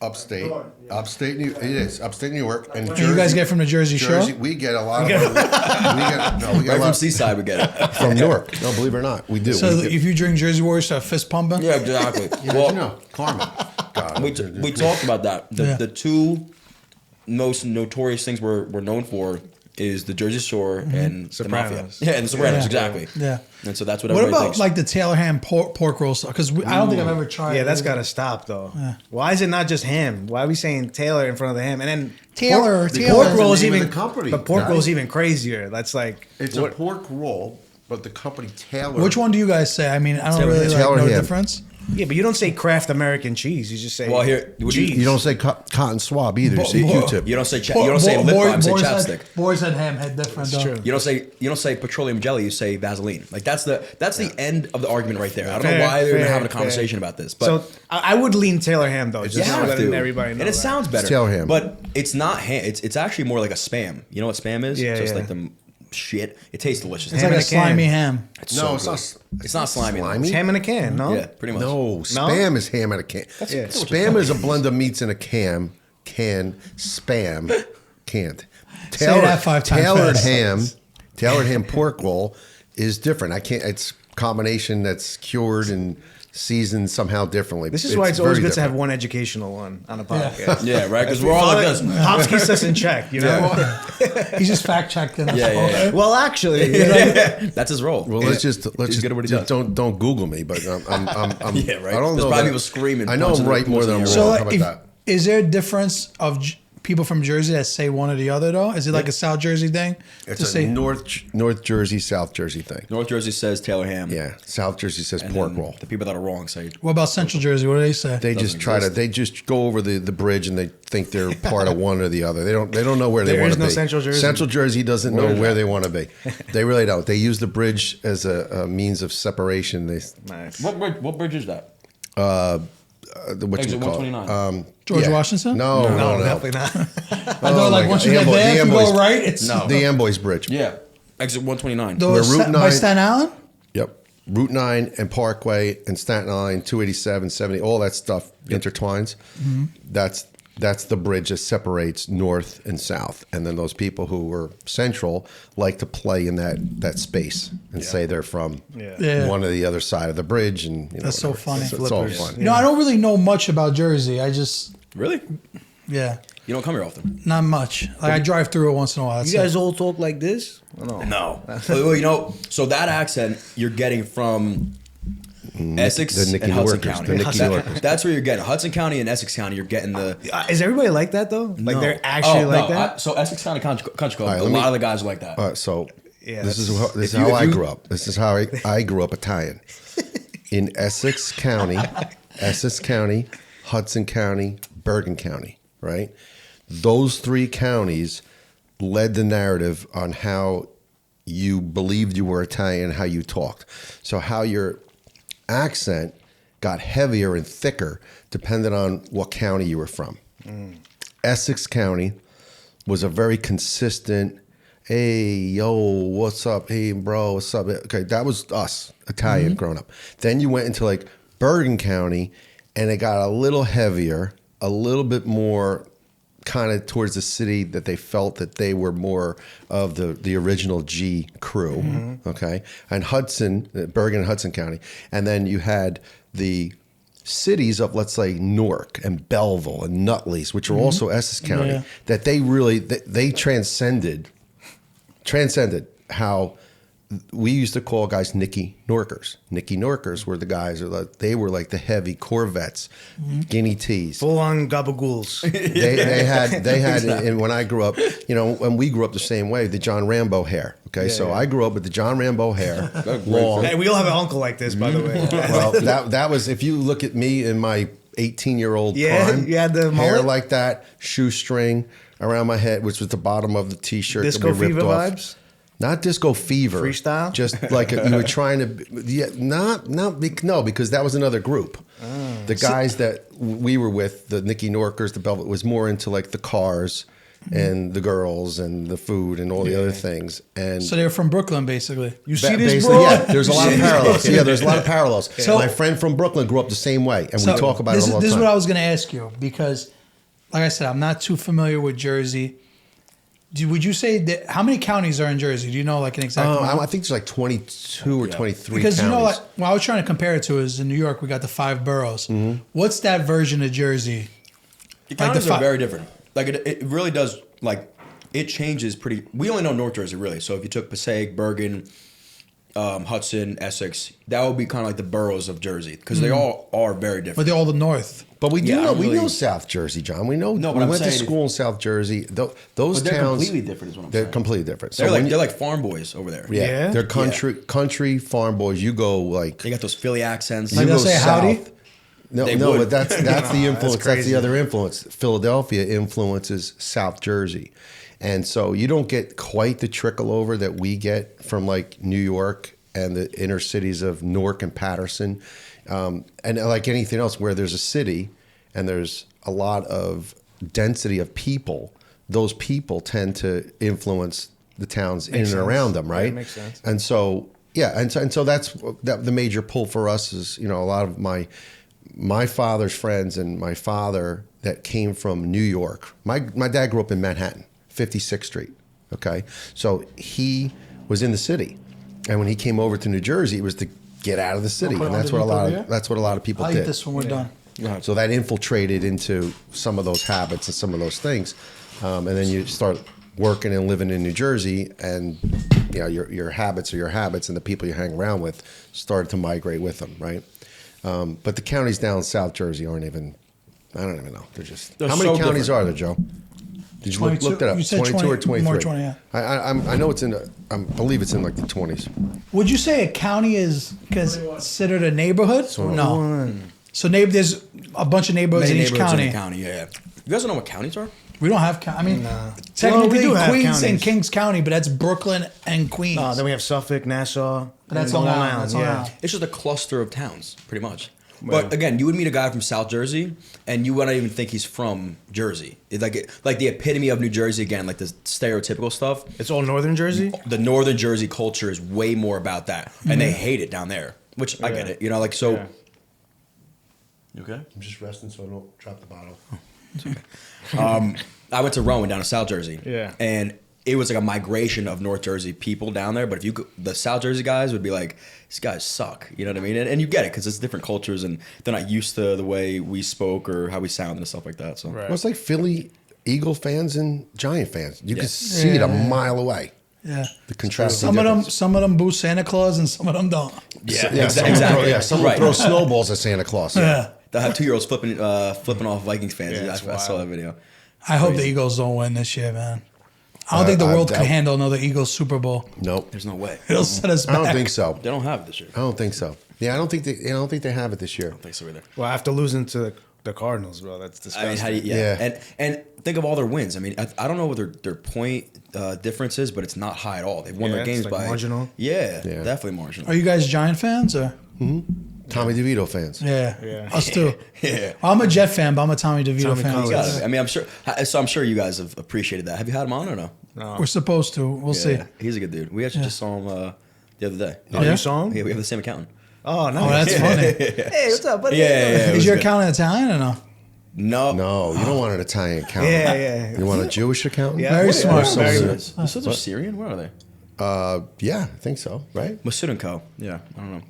Upstate, North, yeah. upstate New. It is upstate New York and And you guys get from the Jersey Shore? We get a lot of. we get a Right from lot Seaside, we get it. from Newark. No, believe it or not, we do. So we get, if you drink Jersey Water, you start fist pumping? Yeah, exactly. well, you know, karma. God, we talked about that. The 2 most notorious things we're known for is the Jersey Shore and the Mafia. Sopranos. Yeah, and the Sopranos, Yeah. exactly. Yeah. And so that's what What everybody about thinks. like the Taylor ham pork roll? Because I don't think I've ever tried. Yeah, it. that's got to stop though. Why is it not just ham? Why are we saying Taylor in front of the ham? And then Taylor, pork, Taylor. pork roll is That's the name even of the company, but pork guys. roll is even crazier. That's like It's a pork roll, but the company Taylor. Which one do you guys say? I mean, I don't Taylor really ham. like know the Ham. difference. Yeah, but you don't say Kraft American cheese. You just say Well, here cheese. You don't say cotton swab either. You say Q-tip. You don't say you don't say lip balm. You say chapstick. Boys and ham had different. That's true. You don't say petroleum jelly. You say Vaseline. Like that's the end of the argument right there. I don't know Fair, why they're fair, having a fair. conversation about this, but So I would lean Taylor ham though. you Just have letting to. everybody know. And it that. sounds better. Taylor ham. But it's not ham. It's actually more like a spam. You know what spam is? Yeah, Just yeah. like the shit. It tastes delicious. It's Ham like in a a can. slimy ham. It's No, so it's good. not. It's not slimy. though. Slimy? It's ham in a can, no? Yeah, pretty much. No, spam is ham in a can. Yeah. Spam is a blend of meats in a can. Spam, canned. Say that 5 times fast. Tailored ham pork roll is different. I can't. It's combination that's cured and seasoned somehow differently. This is why it's always very good to have different. one educational one on a podcast. Yeah, right. Because we're all like this. Pops keeps us in check, you know? He's just fact checking. Yeah. Well, actually, That's his role. Well, let's just good at what he just does. don't Google me, but I'm Yeah, right. I don't There's know. probably that- people screaming, I know punching I'm right the- more than I'm punching the wrong. So, How about that? is there a difference of people from Jersey that say one or the other though? Is it like a South Jersey thing? It's to a say North Jersey, South Jersey thing. North Jersey says Taylor ham. Yeah, South Jersey says And pork then roll. The people that are wrong say what about Central Jersey? What do they say? They just try to. exist. They just go over the bridge and they think they're part of one or the other. They don't know where they There want is to no be. Central Jersey. Central Jersey doesn't know is where that? they want to be. They really don't. They use the bridge as a means of separation. They Nice. What bridge is that? what Exit you call 129. George Washington? No, No, no. definitely not. I thought like my once God. you get The there, if you Amboys- go right, it's No. The Amboys Bridge. Yeah. Exit 129. Those Where Route by 9 Staten Island. Yep. Route 9 and Parkway and Staten Island, 287, 70, all that stuff intertwines. Mm-hmm. That's the bridge that separates north and south. And then those people who were central like to play in that space and say they're from Yeah. one or the other side of the bridge. And That's so whatever. funny. It's all Flippers. fun. You know, I don't really know much about Jersey. I just Really? yeah, You don't come here often. not much. Like I drive through it once in a while. That's You guys it. all talk like this? No. No. Well, you know, so that accent you're getting from Essex the Nicky and Hudson Yorkers, County. the Nicky Yorkers. That's where you're getting Hudson County and Essex County. You're getting the Is everybody like that though? Like No. they're actually Oh, like no, that? so Essex County Country Club. right, a let me- lot of the guys are like that. So Yeah, this is if how you- I grew up. This is how I grew up Italian. In Essex County, Hudson County, Bergen County, right? Those three counties led the narrative on how you believed you were Italian, how you talked. So how your accent got heavier and thicker depending on what county you were from. Essex County was a very consistent, hey, yo, what's up? Hey, bro, what's up? Okay, that was us, Italian growing up. Then you went into like Bergen County and it got a little heavier, a little bit more kind of towards the city that they felt that they were more of the original G crew, okay? And Bergen and Hudson County. And then you had the cities of, let's say, Newark and Belleville and Nutley's, which are also Essex County, Yeah. that they really, they transcended how we used to call guys Nicky Norkers. Nicky Norkers were the guys, they were like the heavy Corvettes, Guinea teas. Full on gabagools. They had, and when I grew up, you know, when we grew up the same way, the John Rambo hair. Okay, so yeah. I grew up with the John Rambo hair, long. Hey, we all have an uncle like this, by the way. Well, that was, if you look at me in my 18-year-old Yeah, prime, you had the hair mullet? like that, shoestring around my head, which was the bottom of the t-shirt. Disco that we ripped Fever off. vibes? Not disco fever. Freestyle? Just like you were trying to, no, because that was another group. The guys that we were with, the Nicky Norkers, the Velvet, was more into like the cars and the girls and the food and all the other things. And So they're from Brooklyn, basically. You see this, basically, bro? yeah, there's a lot of parallels. Yeah, there's a lot of parallels. So- My friend from Brooklyn grew up the same way, and we talk about this it all the This is time. what I was going to ask you because, like I said, I'm not too familiar with Jersey. Would you say that how many counties are in Jersey? Do you know like an exact amount? I think there's like 22 or 23 Because counties. you know, like, what I was trying to compare it to is in New York we got the 5 boroughs. What's that version of Jersey? The Like the counties are fi- very different. Like it really does. Like it changes pretty. We only know North Jersey really. So if you took Passaic, Bergen, Hudson, Essex. That would be kind of like the boroughs of Jersey because they all are very But different. they're all the north. But we do Yeah, know I'm we really- know South Jersey, John. We know No, but we I'm went to saying- school in South Jersey. Those But they're towns completely different is what I'm they're saying. completely different. They're when like they're like farm boys over there. yeah, Yeah? they're country farm boys. You go like They got those Philly accents. you Like go they'll say howdy? south. No, They no, would. but that's the influence. That's crazy. the other influence. Philadelphia influences South Jersey, and so you don't get quite the trickle over that we get from like New York and the inner cities of Newark and Patterson, and like anything else where there's a city and there's a lot of density of people. Those people tend to influence the towns in and sense. around them, Yeah, right? makes sense. And so yeah, and so that's the major pull for us is a lot of my father's friends and my father that came from New York. My dad grew up in Manhattan, 56th Street. Okay, so he was in the city, and when he came over to New Jersey, it was to get out of the city, put it and that's what underneath over here? a lot of people I'll did. eat this when we're done. So that infiltrated into some of those habits and some of those things, and then you start working and living in New Jersey, and your habits are your habits, and the people you hang around with started to migrate with them, right? But the counties down in South Jersey aren't even. I don't even know. They're how many so counties different. are there, Joe? Did you 22. look that up? You said 22 or 20, 23? more 20, yeah. I know it's in. I believe it's in like the 20s. Would you say a county is considered a neighborhood? No. So there's a bunch of neighborhoods Many in each neighborhoods county. in the county. Yeah. You guys don't know what counties are? We don't have I mean, Well, technically we do have Queens and counties. Kings County, but that's Brooklyn and Queens. No, then we have Suffolk, Nassau. But that's and Long Island. That's Long yeah. Island. It's just a cluster of towns, pretty much. Well- But again, you would meet a guy from South Jersey, and you wouldn't even think he's from Jersey. It's like the epitome of New Jersey again, like the stereotypical stuff. It's all Northern Jersey? The Northern Jersey culture is way more about that, and they hate it down there. Which I get Yeah. it, like so. Yeah. You okay? I'm just resting so I don't drop the bottle. I went to Rowan down in South Jersey. Yeah. And it was like a migration of North Jersey people down there. But if the South Jersey guys would be like, these guys suck. You know what I mean? And you get it because it's different cultures and they're not used to the way we spoke or how we sound and stuff like that. So Right. Well, it's like Philly Eagle fans and Giant fans. You Yeah. can see it a Yeah. mile away. Yeah. The contrast. Some of them boo Santa Claus and some of them don't. yeah, someone exactly. Throw, someone Right. throws snowballs at Santa Claus. Yeah. They'll have 2-year-olds flipping off Vikings fans. Yeah, I it's saw wild. that video. I hope the Eagles don't win this year, man. I don't think the I world can doubt- handle another Eagles Super Bowl. Nope. There's no way. It'll set us I back. don't think so. They don't have it this year. I don't think so. Yeah, I don't think they have it this year. I don't think so either. Well, after losing to the Cardinals, bro, that's I disgusting. mean, how do you, Yeah. And think of all their wins. I mean, I don't know what their point difference is, but it's not high at all. They've won Yeah, their it's games like by marginal. Yeah, Yeah. definitely marginal. Are you guys Giant fans or? Tommy DeVito fans. Yeah. Yeah. Us too. Yeah. I'm a Jet fan, but I'm a Tommy DeVito Tommy fan. Collins. You gotta be. I mean, I'm sure you guys have appreciated that. Have you had him on or no? No. We're supposed to. We'll see. Yeah, he's a good dude. We actually just saw him the other day. Oh, Yeah? you saw him? Yeah, we have the same accountant. Oh, no. Oh, that's funny. Hey, what's up, buddy? Yeah, it Is was your good. accountant Italian or no? No, No, you don't want an Italian accountant. Yeah, yeah. You want a Jewish accountant? Yeah. Very What- smart. what- very Someone- good. You said they're Syrian. Where are they? Yeah, I think so. Right? Masud and Co. Yeah, I don't know.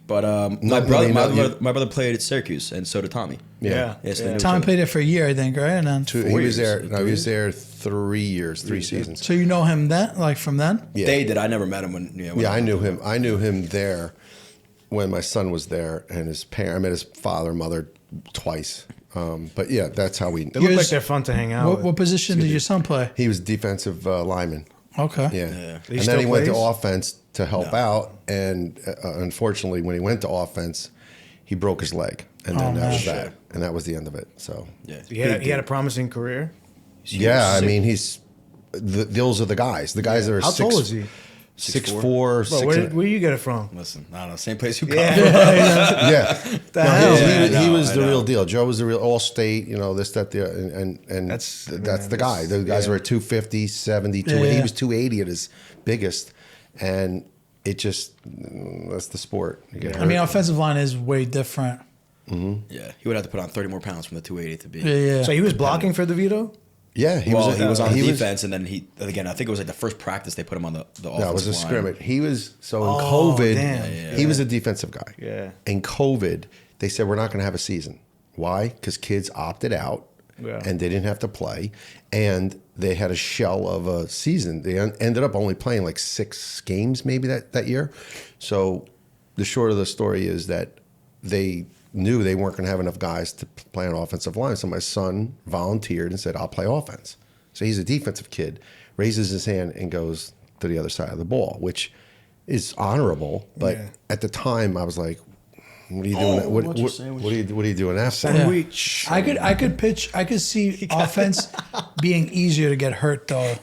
But No, really, no, you- my brother played at Syracuse, and so did Tommy. Yeah. Yes, they knew each Tommy other. played it for a year, I think, right? And then He 4 was years. there. No, he 3 was there 3 years, 3 seasons. so you know him then, like from then? Yeah. They did. I never met him when. Yeah, I knew him. I knew him there when my son was there, and his parent. I met his father and mother twice. But yeah, that's how we. They look Yours- like they're fun to hang out What, with. what position did your son play? He was defensive lineman. Okay. Yeah, Yeah. and still then he went to plays? offense to help out, and unfortunately, when he went to offense, he broke his leg, and then Oh, that was man. that, and that was the end of it. So Yeah, He had a promising career. yeah, I sick. mean, those are the guys. The guys that are How six, tall is he? 6'4", Bro, 6 where you get it from? Listen, I don't know. Same place you got. Yeah. yeah. No, hell? he I was know, the I real know. deal. Joe was the real all state, this, that, the, and That's- that's man, the guy. The guys yeah. were at 250, 70, Yeah, yeah. He was 280 at his biggest. And it just, that's the sport. You get I mean, hurt. offensive line is way different. Yeah, he would have to put on 30 more pounds from the 280 to be. Yeah, yeah. So he was blocking for DeVito? yeah, He was on he was- defense, and then again, I think it was like the first practice they put him on the offensive No, it was a line. scrimmage. He was so in Oh, COVID. damn. He was a defensive guy. Yeah. In COVID, they said we're not going to have a season. Why? Because kids opted out Yeah. and they didn't have to play, and they had a shell of a season. They ended up only playing like 6 games maybe that year. So the short of the story is that they knew they weren't going to have enough guys to play on offensive line. So my son volunteered and said, I'll play offense. So he's a defensive kid, raises his hand and goes to the other side of the ball, which is honorable. But at the time I was like, what are you doing? What are you doing that for? Sandwich. I could see offense being easier to get hurt though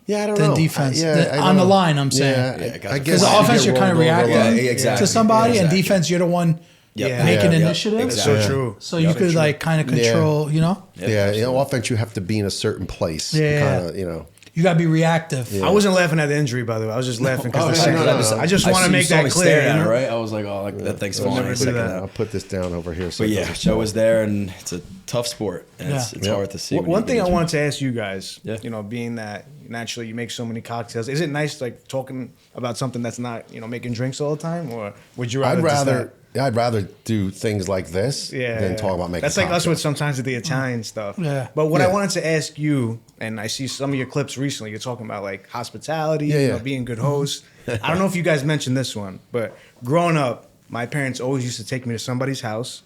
Yeah, I don't than know. defense. I On the don't- line, I'm saying. Yeah, I Because guess the you offense, get you're kind of rolled over reacting a lot. to somebody, Exactly. and defense, you're the one Yep. making Yeah. initiative. That's Exactly. so true. So you could like kind of control, you know? Yeah, offense you have to be in a certain place. Yeah. Kind of, you know. You got to be reactive. I wasn't laughing at the injury, by the way. I was just laughing because no. I just want to make that clear. Staring at you it, know? right? I was like, oh, like, that thing's falling. never in a do second that. now. I'll put this down over here. So But it yeah, doesn't Joe fall. was there, and it's a tough sport, and it's Yeah. hard to see. when One you thing get I injured. wanted to ask you guys, Yeah. you know, being that naturally you make so many cocktails, is it nice like talking about something that's not, you know, making drinks all the time, or would you rather? I'd rather do things like this than talk about making. That's like us cocktails. with sometimes with the Italian stuff. Yeah. But what I Yeah. wanted to ask you, and I see some of your clips recently, you're talking about like hospitality, you know, being good hosts. I don't know if you guys mentioned this one, but growing up, my parents always used to take me to somebody's house,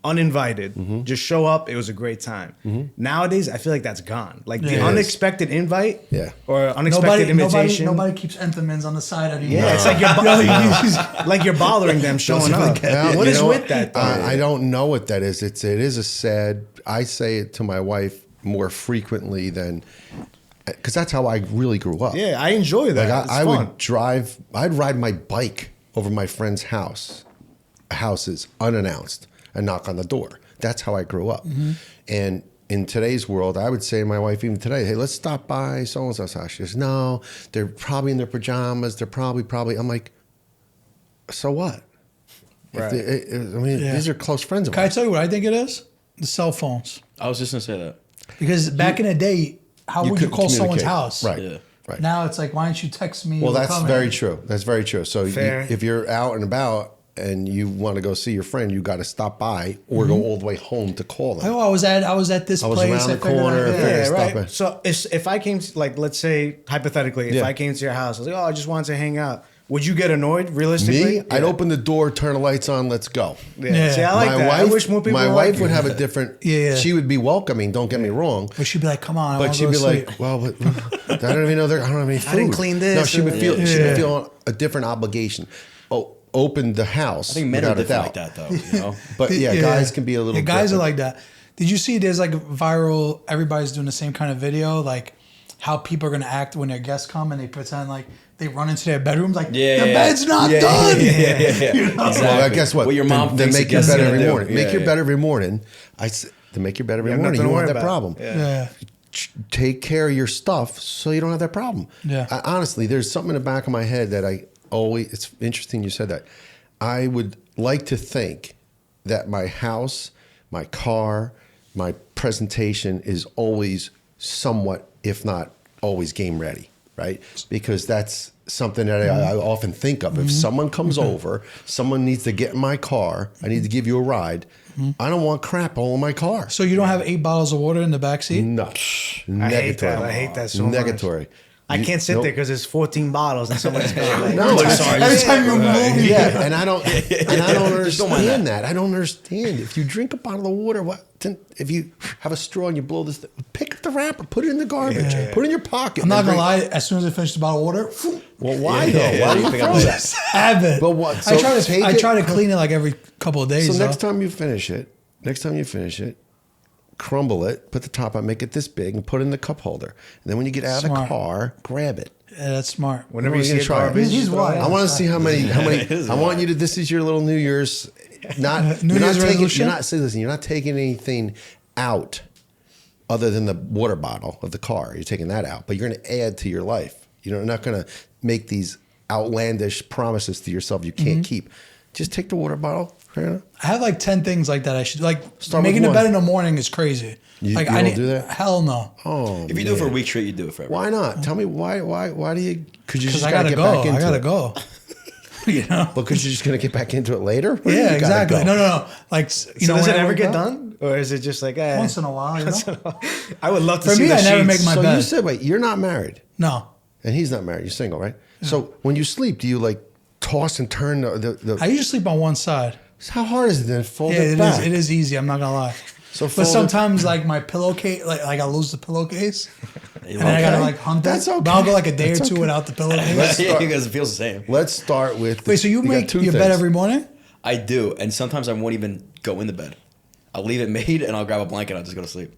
uninvited, just show up. It was a great time. Nowadays, I feel like that's gone. Like the Yeah. unexpected invite, Yeah. or unexpected invitation. Nobody keeps Entenmann's on the side anymore. Yeah, it's like like you're bothering them showing up. Yeah, What you is know with that? Though? I don't know what that is. It is a sad. I say it to my wife more frequently than because that's how I really grew up. Yeah, I enjoy that. Like It's I fun. would drive. I'd ride my bike over my friend's houses unannounced and knock on the door. That's how I grew up. And in today's world, I would say to my wife even today, "Hey, let's stop by so and so's house." She goes, "No, they're probably in their pajamas. They're probably." I'm like, "So what?" Right. These are close friends of Can I mine. tell you what I think it is? The cell phones. I was just gonna say that. Because back in the day, how would you couldn't call someone's communicate. house? Right. Yeah. Right. Now it's like, why don't you text me? Well, or that's come very in? true. That's very true. So Fair. if you're out and about and you want to go see your friend, you got to stop by or go all the way home to call them. Oh, I was at this I was place. around the figured corner, out- figured yeah. it Yeah, Stop right. it. So if I came to, like, let's say hypothetically, if Yeah. I came to your house, I was like, oh, I just wanted to hang out. Would you get annoyed realistically? Me, I'd open the door, turn the lights on, let's go. Yeah. See, I like my that. wife, I wish more people. my were wife like would you. have a different. Yeah. She would be welcoming. Don't get me wrong. But she'd be like, come on. I But wanna she'd go be to like, sleep. well, but I don't even know. I don't have any food. didn't clean this. No, she would feel. Yeah. She would feel a different obligation. Oh, open the house. I think men are without a different like doubt. that, though. You know. But yeah, guys can be a little. Yeah, guys are different. like that. Did you see there's like viral, everybody's doing the same kind of video, like how people are going to act when their guests come and they pretend like they run into their bedrooms like, the bed's not done. Yeah. You know? Exactly. Well, guess what? What your mom then thinks make the your guest's bed gonna every do. morning. Make Yeah, your yeah. bed every morning. To make your bed every You have morning, nothing you to won't worry have that about. problem. Yeah. Take care of your stuff so you don't have that problem. Yeah. Honestly, there's something in the back of my head that I always. It's interesting you said that. I would like to think that my house, my car, my presentation is always somewhat, if not always, game ready, right? Because that's something that I often think of. If someone comes over, someone needs to get in my car, I need to give you a ride. I don't want crap all in my car. So you don't have 8 bottles of water in the back seat? No. I hate that. I hate that so much. Negatory. I can't sit there because there's 14 bottles and somebody's going like, No, sorry. Every time you move, Yeah, and I don't understand that. I don't understand. If you drink a bottle of water, if you have a straw and you blow this, pick up the wrapper, put it in the garbage, put it in your pocket. I'm not and gonna drink- lie. As soon as I finish the bottle of water, Well, why though? Why do you pick up throw the- that? habit. But what? I So try take to. I it- try to clean it like every couple of days. So next though. time you finish it, crumble it, put the top on, make it this big, and put it in the cup holder. And then when you get out of the Smart. car, grab it. Yeah, that's smart. Whenever We're you gonna see a try it. garbage, He's wise. I want to see how many. is I want you to. This is your little New Year's. Not New you're not Year's taking. resolution? You're not. Say, listen. You're not taking anything out other than the water bottle of the car. You're taking that out, but you're going to add to your life. You're not going to make these outlandish promises to yourself you can't keep. Just take the water bottle. I have like 10 things like that. I should like Start making with the bed one. in the morning is crazy. You- like you I don't need, do that? Hell no. Oh, If you do it for a week straight, you do it forever. why not? Tell me why? Why do you? Because you Because just I got to gotta get go. back into I gotta it. go. You know. Because you're just going to get back into it later. What do you Yeah, gotta exactly. go? No. Like you So know, does when it I ever wake get up- done? or is it just like Once in a while, you know. I would love to For see me, the I never sheets. make my So bed. you said, wait, you're not married, No, and he's not married. You're single, right? So when you sleep, do you like toss and turn the I usually sleep on one side. how hard is it then? Fold Yeah, it back. it is easy. I'm not gonna lie. So But fold it- sometimes, like my pillowcase, like I lose the pillowcase, and then I gotta like hunt That's it. okay. But I'll go like a day or That's two okay. without the pillowcase. Let's Yeah, start- because it feels the same. Let's start with. Wait, so you got make two your bed things. every morning? I do, and sometimes I won't even go in the bed. I'll leave it made, and I'll grab a blanket. and I'll just go to sleep.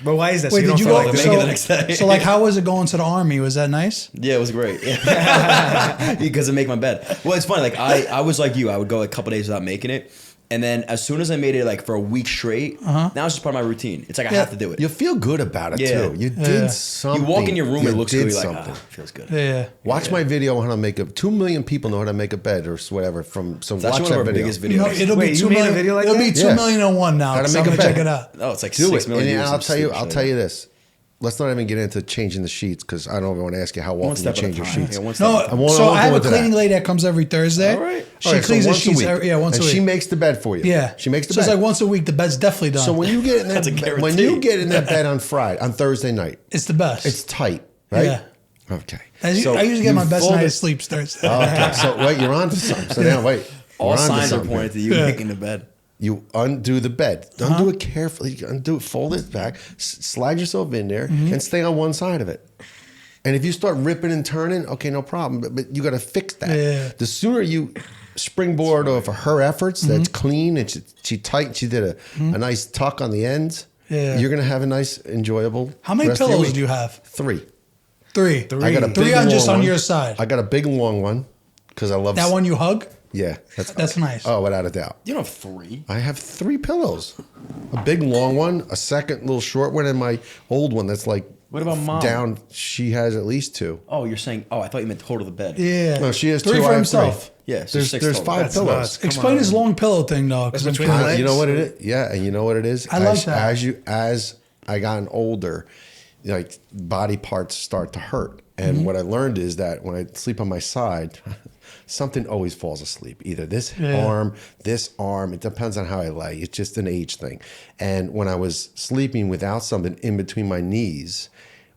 But why is that? Wait, so did you don't go? feel make like it the next day. So like, how was it going to the army? Was that nice? Yeah, it was great. Because I make my bed. Well, it's funny. Like I was like you. I would go like a couple days without making it, and then as soon as I made it, like for a week straight, now it's just part of my routine. It's like I have to do it. You feel good about it Yeah. too. You Yeah. did You something. You walk in your room, You it looks did good. You're like, something. feels good. Yeah. Watch my video on how to make a. 2 million people know how to make a bed or whatever. From so It's watch actually one that of our video. biggest You know, videos. it'll Wait, be you 2 made a million. video like it'll that? be 2 Yeah. million and one now. How to So make I'm a gonna check bed. it out. Oh, it's like Do 6 it, million and views. I'll Some tell you. stupid I'll shit. tell you this. Let's not even get into changing the sheets because I don't want to ask you how One often you step at a change your time. sheets. Yeah, one step No, at a time. won't- so I won't I have go a into cleaning that. lady that comes every Thursday. All right. She All right, so cleans the once a sheets. week. Once a and week. she makes the bed for you. Yeah, she makes the so bed. it's like once a week. The bed's definitely done. So when you get in that That's a when guarantee. you get in that bed on Thursday night, it's the best. it's tight, right? Yeah. Okay. I So usually get you my best fold night it- of sleep Thursday. Okay. So wait, you're on to something. So now wait. All We're on to signs are something pointing to here. you Yeah. making the bed. You undo the bed. Undo it carefully. You undo it, fold it back, slide yourself in there, and stay on one side of it. And if you start ripping and turning, okay, no problem. But you got to fix that. Yeah. The sooner you springboard over her efforts, that's clean and she tight. She did a nice tuck on the ends. Yeah. You're gonna have a nice, enjoyable. How many rest of your pillows week. do you have? 3. Three. I got a Three big, on long just on one. your side. I got a big long one because I love That one you hug? Yeah, That's nice. Oh, without a doubt. You don't have 3. I have 3 pillows. A big long one, a second little short one, and my old one that's like What about mom? down. She has at least 2. Oh, you're saying? Oh, I thought you meant total the bed. Yeah. No, she has 2. Three I for have himself. 3. Yeah, so There's 6 there's total. 5 That's pillows. nuts. Come Explain on. his long pillow thing though, because That's I'm between the curious. You know legs? what it is? Yeah, and you know what it is? I like that. As I gotten older, like body parts start to hurt. And what I learned is that when I sleep on my side, something always falls asleep. Either this arm, it depends on how I lay. It's just an age thing. And when I was sleeping without something in between my knees,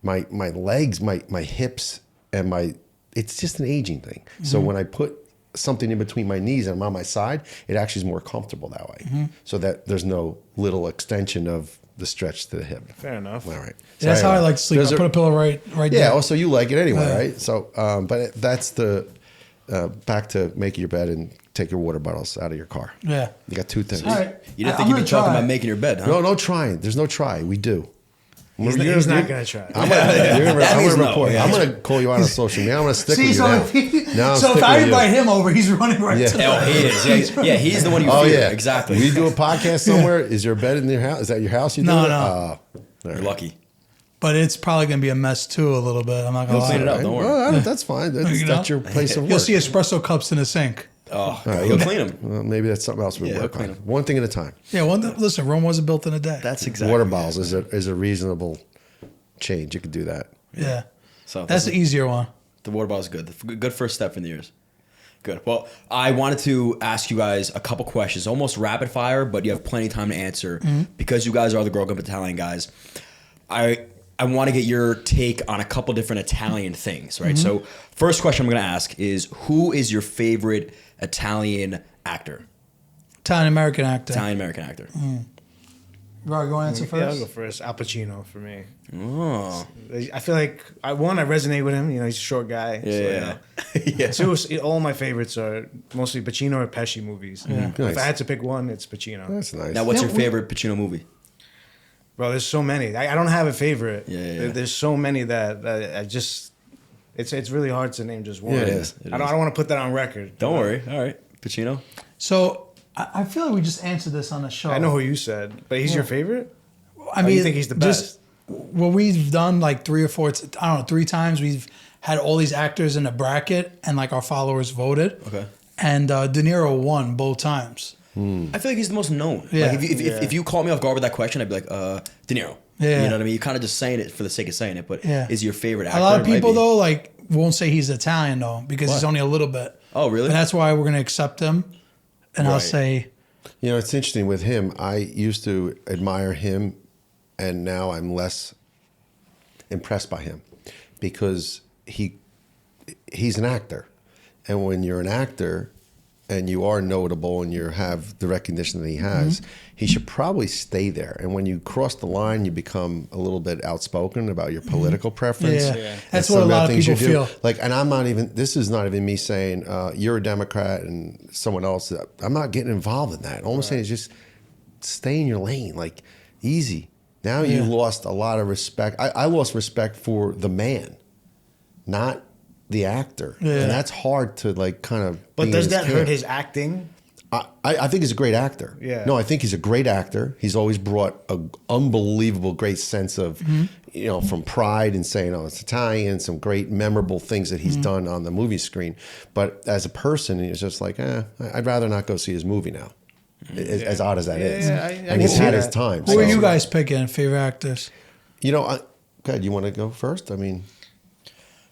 my legs, my hips, and it's just an aging thing. So when I put something in between my knees and I'm on my side, it actually is more comfortable that way. So that there's no little extension of the stretch to the hip. Fair enough. All right. Yeah, that's how I like to sleep. There's I put a pillow right yeah. there. Also, you like it anyway, Yeah. right? So, but that's the back to making your bed and take your water bottles out of your car. Yeah. You got 2 things. All right. You didn't I'm think you'd be gonna talking try. about making your bed, huh? No trying. There's no try. We do. He's not going to try. I'm gonna That means no. report. Yeah. I'm gonna call you out on social media. I'm gonna stick See, with you so now. if, he, Now I'm so if sticking I with you. invite him over, he's running right Yeah. to the Oh, he is. Yeah, he's the one you Oh fear. yeah, Exactly. We do a podcast somewhere. Is your bed in your house? Is that your house? You do No, it? no. All You're right. lucky. But it's probably going to be a mess too, a little bit. I'm not going He'll to clean it lie. up. Don't worry. Well, that's fine. That's, You know? that's your place of work. You'll see espresso cups in the sink. Oh, right, he'll well- clean them. Well, maybe that's something else we Yeah, work he'll clean on. 'em. One thing at a time. Yeah, listen, Rome wasn't built in a day. That's exactly. Water bottles is a reasonable change. You could do that. Yeah. So That's the easier one. The water bottle is good. Good first step in the years. Good. Well, I wanted to ask you guys a couple questions, almost rapid fire, but you have plenty of time to answer because you guys are the Girl Gump Italian guys. I want to get your take on a couple different Italian things, right? So, first question I'm going to ask is, who is your favorite Italian actor? Italian American actor. Italian American actor. Rob, you want to answer Yeah, I'll first? go first. Al Pacino for me. Oh, I feel like I resonate with him. You know, he's a short guy. yeah. So, Yeah. Two, all my favorites are mostly Pacino or Pesci movies. Yeah. If I had to pick one, it's Pacino. That's nice. Now, what's Yeah, your favorite Pacino movie? Bro, there's so many. I don't have a favorite. Yeah. There's so many that I just. It's really hard to name just one. Yeah, it is. I don't want to put that on record. Don't worry. All right. Pacino? So I feel like we just answered this on the show. I know who you said, but he's your favorite. I mean, you think he's the best? What we've done like 3 or 4, I don't know, 3 times we've had all these actors in a bracket and like our followers voted. Okay. And De Niro won both times. I feel like he's the most known. Yeah. Like if you caught me off guard with that question, I'd be like, De Niro. Yeah. You know what I mean? You're kind of just saying it for the sake of saying it, but Yeah. is your favorite actor? A lot of It might people be. though like won't say he's Italian though because he's Why? only a little bit. Oh, really? And that's why we're gonna accept him. And I'll Right. say You know, it's interesting with him. I used to admire him, and now I'm less impressed by him because he's an actor. And when you're an actor and you are notable and you have the recognition that he has, he should probably stay there. And when you cross the line, you become a little bit outspoken about your political preference. Yeah. That's what a lot of people feel. Like, and I'm not even, this is not even me saying, you're a Democrat and someone else. I'm not getting involved in that. All I'm saying is just stay in your lane, like easy. Now you lost a lot of respect. I lost respect for the man, not the actor. And that's hard to like kind of. But does that hurt his acting? I think he's a great actor. Yeah. No, I think he's a great actor. He's always brought an unbelievable great sense of, you know, from pride and saying, oh, it's Italian, some great memorable things that he's done on the movie screen. But as a person, he's just like, I'd rather not go see his movie now. As odd as that is. And he's had his time. Who are you guys picking, favorite actors? You know, God, you want to go first? I mean,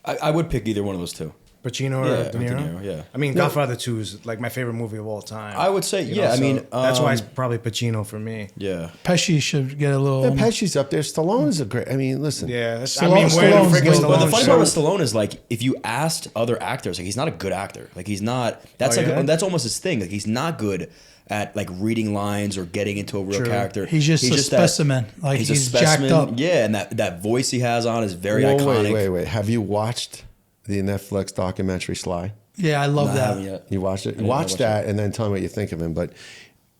I would pick either one of those two. Pacino or De Niro? Yeah. I mean, Godfather 2 is like my favorite movie of all time. I would say, You yeah. know, I so mean, that's why it's probably Pacino for me. yeah. Pesci should get a little. Pesci's up there. Stallone's a great. I mean, listen. Yeah, Stallone- I mean, where Stallone's the frick is good. But the Stallone? funny So- part with Stallone is like if you asked other actors, like he's not a good actor. Like he's not. That's Oh, like yeah? that's almost his thing. Like he's not good at like reading lines or getting into a real True. character. He's just a specimen. Like, a he's jacked up. Yeah, and that voice he has on is very Whoa, iconic. wait. Have you watched the Netflix documentary Sly? Yeah, I love I that. haven't yet. You watched it? didn't Watch watch that and then tell me what you think of him. But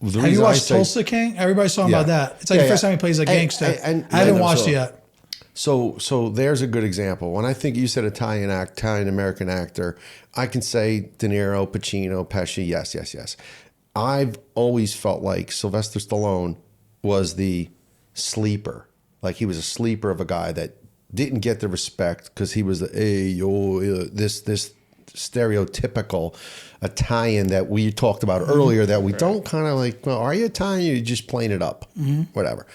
the Have reason you I watched say- Tulsa King? Everybody's talking Yeah. about that. It's like Yeah, the first yeah. time he plays a gangster. And I haven't never watched saw it it. yet. So there's a good example. When I think you said Italian American actor, I can say De Niro, Pacino, Pesci. Yes. I've always felt like Sylvester Stallone was the sleeper. Like he was a sleeper of a guy that didn't get the respect because he was this stereotypical Italian that we talked about earlier that we don't kind of like, well, are you Italian? You're just playing it up, whatever.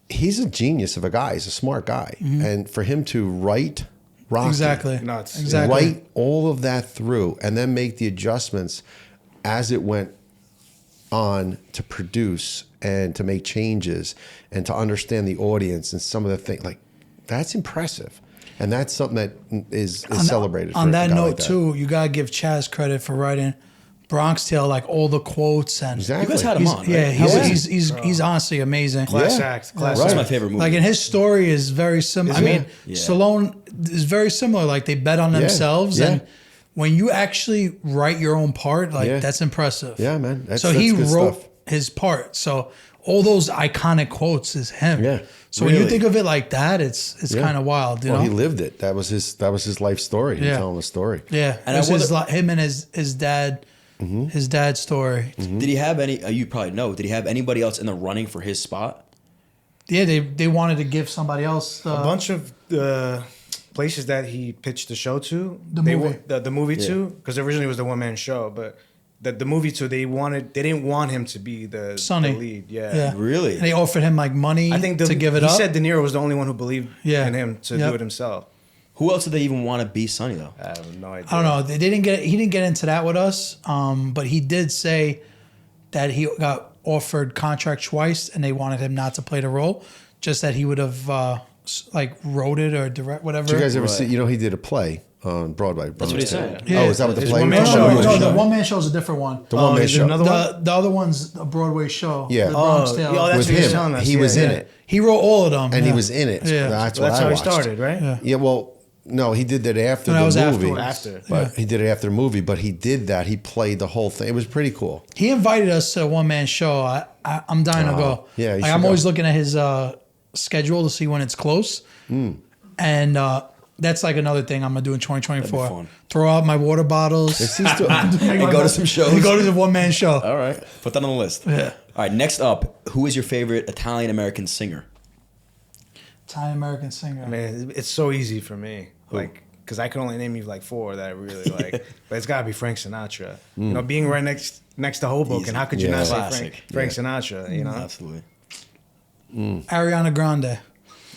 He's a genius of a guy. He's a smart guy. And for him to write Rocky, Exactly. Nuts. Exactly. write all of that through and then make the adjustments as it went on to produce and to make changes and to understand the audience and some of the things, like that's impressive. And that's something that is celebrated. On for that a guy note, like that. too, you gotta give Chaz credit for writing Bronx Tale, like all the quotes and Exactly. You guys had him he's, on, right? yeah, Yeah. he's honestly amazing. Class Yeah. act. Class That's act. my favorite movie. Like, and his story is very similar. I Is it? mean, Yeah. Stallone is very similar. Like they bet on Yeah. themselves, Yeah. and when you actually write your own part, like Yeah. that's impressive. Yeah, man. That's- so that's he good wrote stuff. his part. So all those iconic quotes is him. Yeah. So when you Really? think of it like that, it's Yeah. kind of wild. You Well, know? he lived it. That was his life story. He Yeah. telling the story. Yeah, And it was I his, wonder- him and his dad, his dad's story. Did he have any? You probably know. Did he have anybody else in the running for his spot? Yeah, they wanted to give somebody else A bunch of places that he pitched the show to. The they movie. the movie to, because originally it was the one man show, but the movie to they didn't want him to be the Sonny. lead. Yeah, Really? And they offered him like money I think to give it he up. said De Niro was the only one who believed Yeah. in him to Yep. do it himself. Who else did they even want to be Sonny though? I have no idea. I don't know. They didn't get. He didn't get into that with us. But he did say that he got offered contract twice, and they wanted him not to play the role, just that he would have like wrote it or direct whatever. Did you guys ever Right. see? You know, he did a play on Broadway. That's what he said. Yeah. Oh, is that what the His play one-man was? show. No, Oh, the one man show is a different one. The one man is there show. another one? The other one's a Broadway show. Yeah. The Bronx Oh, Tale. yeah, that's With what he was him, telling us. he was Yeah. in Yeah. it, He wrote all of them, and he yeah. was in it. Yeah. That's So what that's I how he watched. started, right? Yeah. Yeah, well, no, he did that after No, that was the movie. afterwards. After. But he did it after the movie. But he did that. He played the whole thing. It was pretty cool. He invited us to a one man show. I'm dying to go. yeah, you like, should I'm go. always looking at his schedule to see when it's close, and that's like another thing I'm gonna do in 2024. That'd be fun. Throw out my water bottles. It seems to, And go to some shows. And go to the one man show. All right, put that on the list. Yeah. All right, next up, who is your favorite Italian American singer? Italian American singer. Man, it's so easy for me. Like, because I can only name you like 4 that I really like. But it's got to be Frank Sinatra. You know, being right next to Hoboken, Easy. how could you Yeah. not say Classic. Frank Sinatra, you know? Absolutely. Ariana Grande.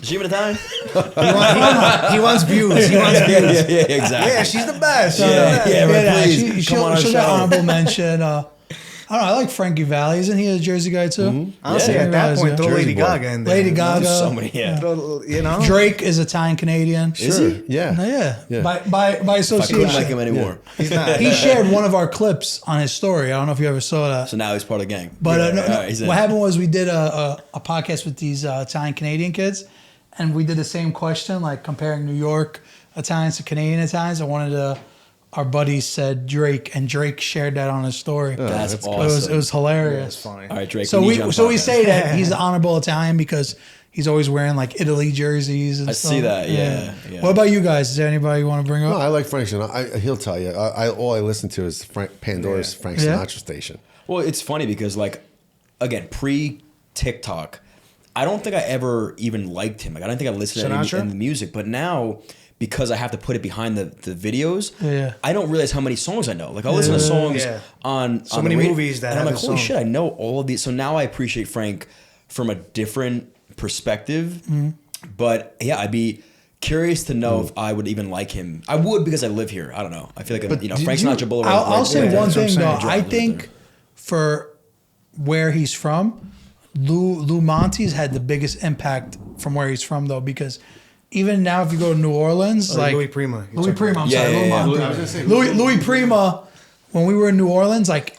Is she even Italian? He wants views. He wants views. yeah, exactly. Yeah, she's the best. Yeah, She's the best. yeah, right, please, She'll come on our get show. honorable mention. I don't know. I like Frankie Valli. Isn't he a Jersey guy too? Honestly, Yeah. at that point, throw Jersey Lady boy. Gaga in there. Lady Gaga. So many, yeah. Throw, you know? Drake is Italian Canadian. Is he? Yeah. Yeah. By I couldn't association. like him anymore. He's not. He shared one of our clips on his story. I don't know if you ever saw that. So now he's part of the gang. But Yeah. no, All right, he's in. what happened was we did a podcast with these Italian Canadian kids, and we did the same question, like comparing New York Italians to Canadian Italians. And one of our buddies said Drake, and Drake shared that on his story. That's It awesome. was hilarious. It's funny. All right, Drake. So need we you on the so we podcast. say that he's an honorable Italian because he's always wearing like Italy jerseys. And I stuff. see that, yeah. What about you guys? Is there anybody you want to bring up? No, I like Frank Sinatra. He'll tell you. All I listen to is Pandora's Frank Yeah. Sinatra station. Well, it's funny because, like, again, pre TikTok, I don't think I ever even liked him. Like, I don't think I listened to Sinatra? any in the music. But now, because I have to put it behind the videos, Yeah. I don't realize how many songs I know. Like, I'll listen to songs Yeah. on So on many the radio, movies that and I'm have like, the holy song. shit, I know all of these. So now I appreciate Frank from a different perspective. Mm-hmm. But yeah, I'd be curious to know if I would even like him. I would because I live here. I don't know. I feel like But Frank Sinatra Boulevard. I'll say one that's what I'm thing though. saying. I think for where he's from, Lou Montes had the biggest impact from where he's from though, because even now if you go to New Orleans, like Louis Prima. Louis Prima, I'm Yeah, sorry, yeah, Louis yeah. Montes. I was gonna say Louis Prima, when we were in New Orleans, like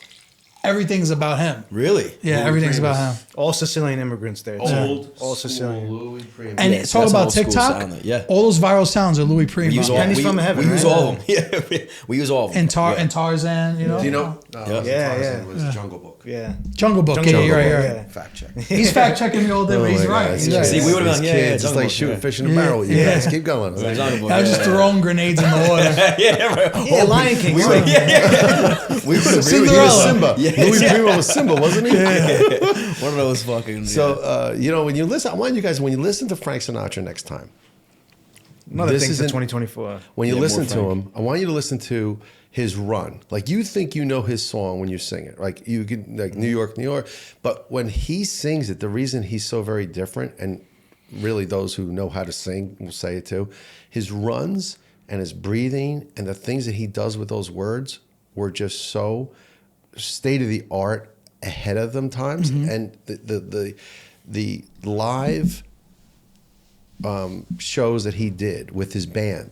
everything's about him. Really? Yeah, everything's Prima's. about him. All Sicilian immigrants there. too. school All Sicilian. Louis Prima. And Yes, talk that's an about old school TikTok. sound, yeah. All those viral sounds are Louis Prima. We use all. Pennies We, from Heaven, we use right? all of them. Yeah, we use all of them. and Tarzan, you know. Do you know? Yeah. Yeah. It was Jungle Book. Yeah. Jungle Book. Jungle yeah, you're Book, right. You're yeah. right. Fact check. He's fact checking me all day, but he's my right. God, He's it's right. just- See, we would've these been like, kids, yeah, it's like Jungle shooting Book, fish in a yeah. barrel. You Yeah. guys keep going. Jungle Book, I was just throwing grenades in the water. yeah, right. Yeah, Lion King. We son. were, we were He Cinderella. was Simba. Yeah. Louis Prima was Simba, wasn't he? one of those fucking. So, when you listen, I want you guys, when you listen to Frank Sinatra next time, Another This thing for isn't- 2024. when you Yeah, listen more to Frank. him, I want you to listen to his run. Like you think you know his song when you sing it. Like you can like New York, New York. But when he sings it, the reason he's so very different, and really those who know how to sing will say it too, his runs and his breathing and the things that he does with those words were just so state of the art ahead of them times. And the live shows that he did with his band,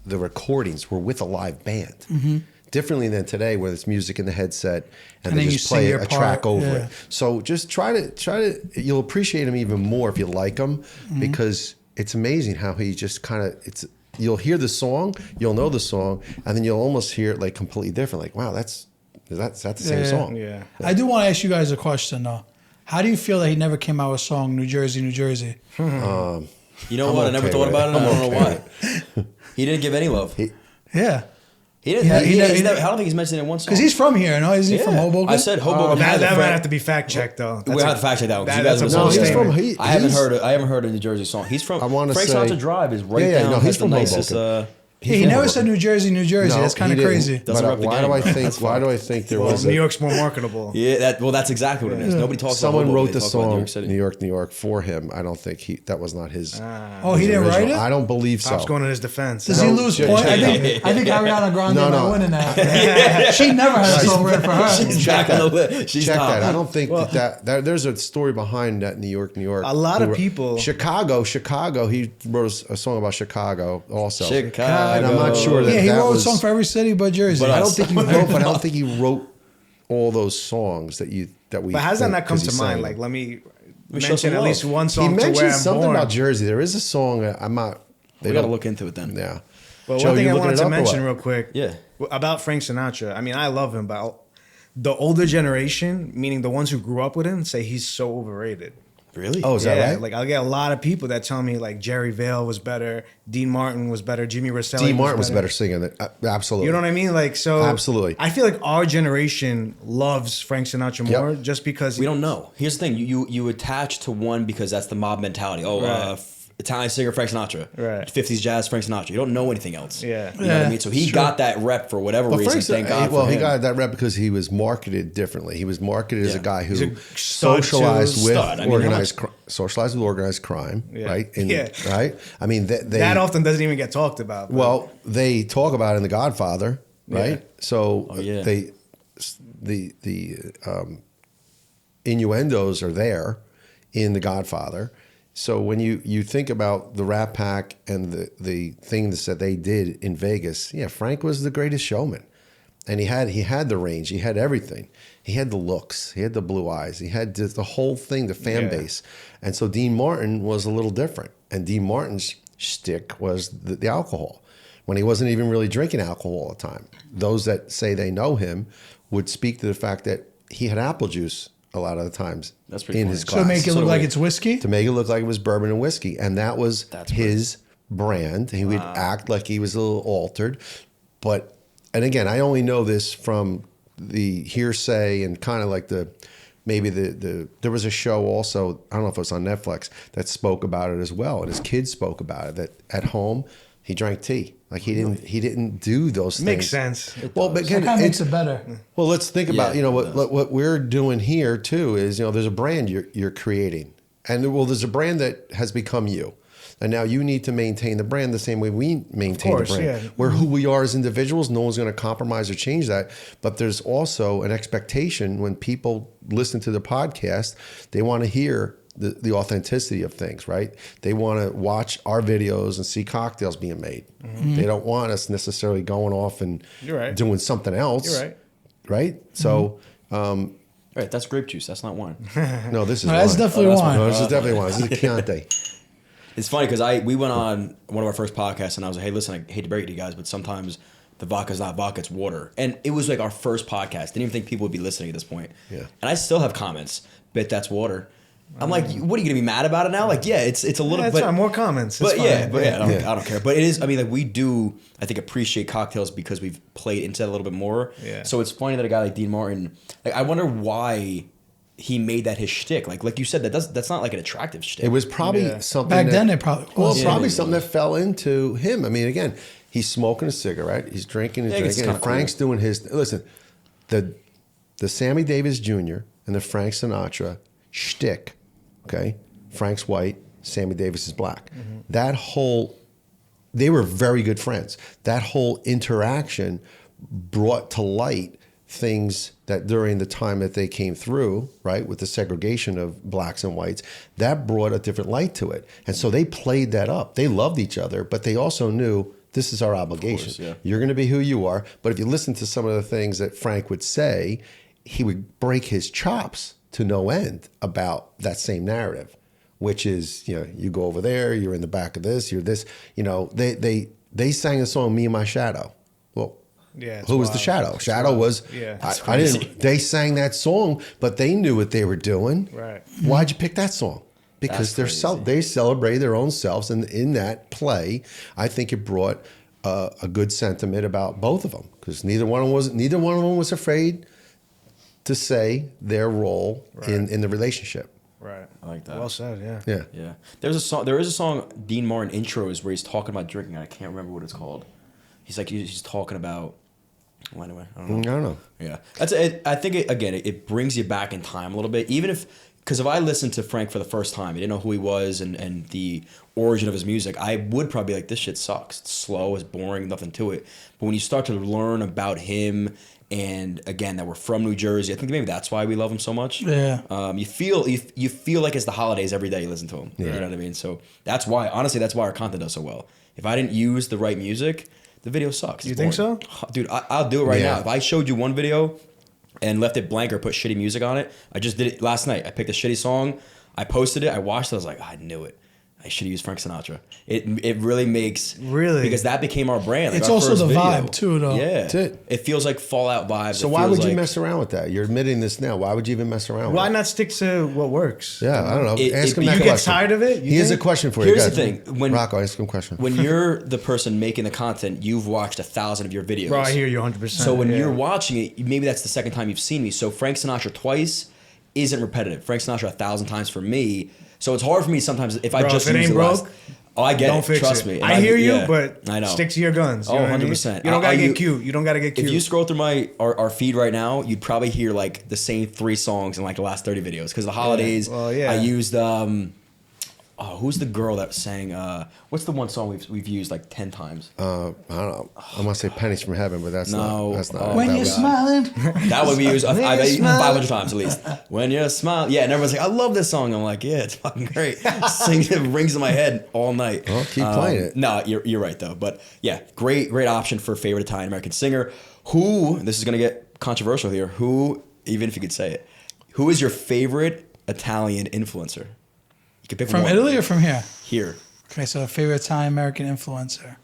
the recordings were with a live band. Differently than today, where it's music in the headset and, And they then just you sing play your a part, track over yeah. it. So just try to you'll appreciate him even more if you like him, because it's amazing how he just kind of you'll hear the song, you'll know the song, and then you'll almost hear it like completely different. Like, wow, that's the same Yeah. song. Yeah. I do want to ask you guys a question though. How do you feel that he never came out with a song "New Jersey, New Jersey"? You know I'm what? I never okay thought with about it. it. I don't I'm know why. He didn't give any love. Yeah, He didn't. Yeah, he, he never- he's never, I don't think he's mentioned it in one song. because he's from here. No, isn't he from Yeah. Hoboken? I said Hoboken. has a That might friend- have to be fact checked though. We have to fact check that one. 'cause you That's guys a were No, so he's statement. from. He, I haven't he's- heard. I haven't heard a New Jersey song. He's from. I wanna Frank say- Sinatra Drive is right Yeah, down. no, has he's the from nicest. Hoboken. He never said New Jersey, New Jersey. No, That's kind he of didn't. crazy. Doesn't But rep the why game, do I bro. think? That's Why fine. do I think there Well, was? New York's more marketable. Yeah, that's exactly what it is. Nobody talks. Someone about wrote Hoboken, the they talk about New song York City. New York" for him. I don't think that was not his. Oh, he his didn't write original. it. I don't believe so. Pop's going in his defense. Does he lose check- point? check I think Ariana Grande No, might no. win in that. She never had a song written for her. She's back on the list. She's Check top. that. I don't think that there's a story behind that New York. A lot of Who- people- Chicago. He wrote a song about Chicago also. Chicago. And I'm not sure that Yeah, he that wrote was, a song for every city but Jersey. But I don't think he wrote. But I don't think he wrote all those songs that we. But how does that think- not come 'cause to he mind? sang Like, them. let me show mention some at love. least one He song to where mentioned I'm something born. about Jersey. There is a song. I'm not. We got to look into it then. Yeah. But Joe, one thing you I looking wanted it to up or mention what? real quick Yeah. about Frank Sinatra. I mean, I love him, but the older generation, meaning the ones who grew up with him, say he's so overrated. Really? Oh, is that right? Like I'll get a lot of people that tell me like Jerry Vale was better, Dean Martin was better, Jimmy Rosselli. Dean Martin was better singing it. Absolutely. You know what I mean? Like so. Absolutely. I feel like our generation loves Frank Sinatra more Yep. just because We don't know. Here's the thing: you attach to one because that's the mob mentality. Oh, Right. Italian singer Frank Sinatra, Right. 50s jazz Frank Sinatra. You don't know anything else. Yeah. You know what I mean? So he got that rep for whatever But reason. Frank, Thank God. well, for he him. got that rep because he was marketed differently. He was marketed as Yeah. a guy He's who a stud socialized too. with Stud. I mean, socialized with organized crime, Yeah. right? Yeah. Right. I mean, they that often doesn't even get talked about. but- well, they talk about it in The Godfather, right? Yeah. So Oh, yeah. innuendos are there in The Godfather. So when you think about the Rat Pack and the things that they did in Vegas, yeah, Frank was the greatest showman. And he had the range, he had everything. He had the looks, he had the blue eyes, he had the whole thing, the fan base. And so Dean Martin was a little different. And Dean Martin's shtick was the alcohol, when he wasn't even really drinking alcohol all the time. Those that say they know him would speak to the fact that he had apple juice a lot of the times That's pretty in funny. his So glass. make it look like it's whiskey. To make it look like it was bourbon and whiskey. And that was his brand. He would act like he was a little altered. But, and again, I only know this from the hearsay and kind of like there was a show also, I don't know if it was on Netflix, that spoke about it as well. And his kids spoke about it, that at home he drank tea. Like he didn't do those things. Makes sense. Well, but again, That kind of makes it better. well, let's think about, Yeah, what we're doing here too is, there's a brand you're creating. And there's a brand that has become you. And now you need to maintain the brand the same way we maintain course, the brand. yeah. We're who we are as individuals. No one's going to compromise or change that. But there's also an expectation when people listen to the podcast, they want to hear the authenticity of things, right? They want to watch our videos and see cocktails being made. Mm-hmm. They don't want us necessarily going off and You're right. doing something else. You're right. Right? So, Right, that's grape juice. That's not wine. no, this is No, that's wine. definitely wine. No, this is definitely wine. This is a Chianti. It's funny because we went on one of our first podcasts and I was like, hey, listen, I hate to break it to you guys, but sometimes the vodka's not vodka, it's water. And it was like our first podcast. Didn't even think people would be listening at this point. Yeah. And I still have comments, bet that's water. I'm like, what are you gonna be mad about it now? Like, yeah, it's a little That's bit fine, more comments. But It's yeah, fine. but yeah, I don't care. But it is. I mean, like we do. I think appreciate cocktails because we've played into that a little bit more. Yeah. So it's funny that a guy like Dean Martin. Like, I wonder why he made that his shtick. Like you said, that's not like an attractive shtick. It was probably Yeah. something Back that, then, it probably well, was. probably Yeah. something that fell into him. I mean, again, he's smoking a cigarette, he's drinking and Yeah, it's drinking, and kinda Frank's doing his. Listen, the Sammy Davis Jr. and the Frank Sinatra shtick. Okay, Frank's white, Sammy Davis is black. That whole, they were very good friends. That whole interaction brought to light things that during the time that they came through, right, with the segregation of blacks and whites, that brought a different light to it. And so they played that up. They loved each other, but they also knew this is our obligation. course, yeah. You're going to be who you are. But if you listen to some of the things that Frank would say, he would break his chops to no end about that same narrative, which is, you go over there, you're in the back of this, you're this, they sang the song Me and My Shadow. Well, Yeah, it's who was the wild. Shadow? It's Shadow wild. was, Yeah. I didn't, they sang that song, but they knew what they were doing. Right. Why'd you pick that song? Because That's they celebrated their own selves. And in that play, I think it brought a good sentiment about both of them, because neither one of them was afraid to say their role in the relationship. Right. I like that. Well said. Yeah. Yeah. Yeah. There is a song Dean Martin intros where he's talking about drinking. I can't remember what it's called. He's talking about. Well, anyway, I don't know. I don't know. Yeah, that's it. I think it brings you back in time a little bit, even because if I listened to Frank for the first time, I didn't know who he was and the origin of his music, I would probably be like, this shit sucks. It's slow, it's boring, nothing to it. But when you start to learn about him, and again that we're from New Jersey, I think maybe that's why we love him so much. Yeah. You feel like it's the holidays every day you listen to him. You know what I mean? So that's why our content does so well. If I didn't use the right music, the video sucks. You It's think boring. so? Dude, I'll do it right Yeah. now. If I showed you one video and left it blank or put shitty music on it, I just did it last night. I picked a shitty song, I posted it, I watched it, I was like, I knew it. I should have used Frank Sinatra. It really makes because that became our brand. Like It's our also first the video. vibe, too, though. Yeah, That's it. It feels like Fallout vibes. So It why feels would you like- mess around with that? You're admitting this now. Why would you even mess around with Why it? not stick to what works? Yeah, I don't know. Ask him you that get question. tired of it? You He has a think? question for you. Here's Go the ahead. thing. Rocco, ask him a question. When you're the person making the content, you've watched 1,000 of your videos. Bro, I hear you 100%. So when yeah. you're watching it, maybe that's the second time you've seen me. So Frank Sinatra twice isn't repetitive. Frank Sinatra 1,000 times for me. So it's hard for me sometimes if I Bro, just if it use ain't the last. broke, Oh, I get don't it. fix Trust it. me. I hear you, yeah, but I know. stick to your guns. You Oh, know what I mean? 100%. You don't gotta You- get cute. You don't gotta get cute. If you scroll through our feed right now, you'd probably hear like the same 3 songs in like the last 30 videos because the holidays. Well, yeah. I used who's the girl that sang? What's the one song we've used like 10 times? I don't know. I'm gonna say pennies from heaven, but that's No. not. That's not. When that you're was- smiling. That one we used. I've you're used smiling. 500 times at least. When you're smiling, yeah, and everyone's like, "I love this song." I'm like, "Yeah, it's fucking great." Sings it rings in my head all night. Well, keep playing it. No, you're right though. But yeah, great option for favorite Italian American singer. Who? This is gonna get controversial here. Who? Even if you could say it, who is your favorite Italian influencer? You can pick From one. Italy or from here? Here. Okay, so favorite Italian American influencer.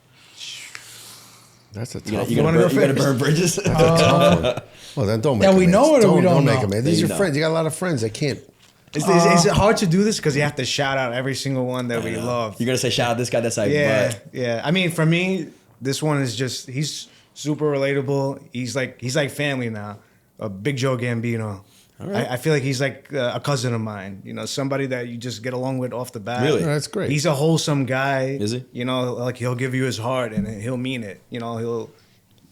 That's a You tough. gonna, one. you gonna burn bridges? That's a tough one. Well, then don't make. Yeah, we them know ends. it or we don't make know? them. These You are know. friends. You got a lot of friends. They can't. Is it hard to do this because you have to shout out every single one that we love? You're gonna say shout out this guy. That's like, Yeah, but yeah. I mean, for me, this one is just he's super relatable. He's like family now. Big Joe Gambino. right. I feel like he's like a cousin of mine. You know, somebody that you just get along with off the bat. Really? Yeah, that's great. He's a wholesome guy. Is he? You know, like he'll give you his heart and he'll mean it. You know,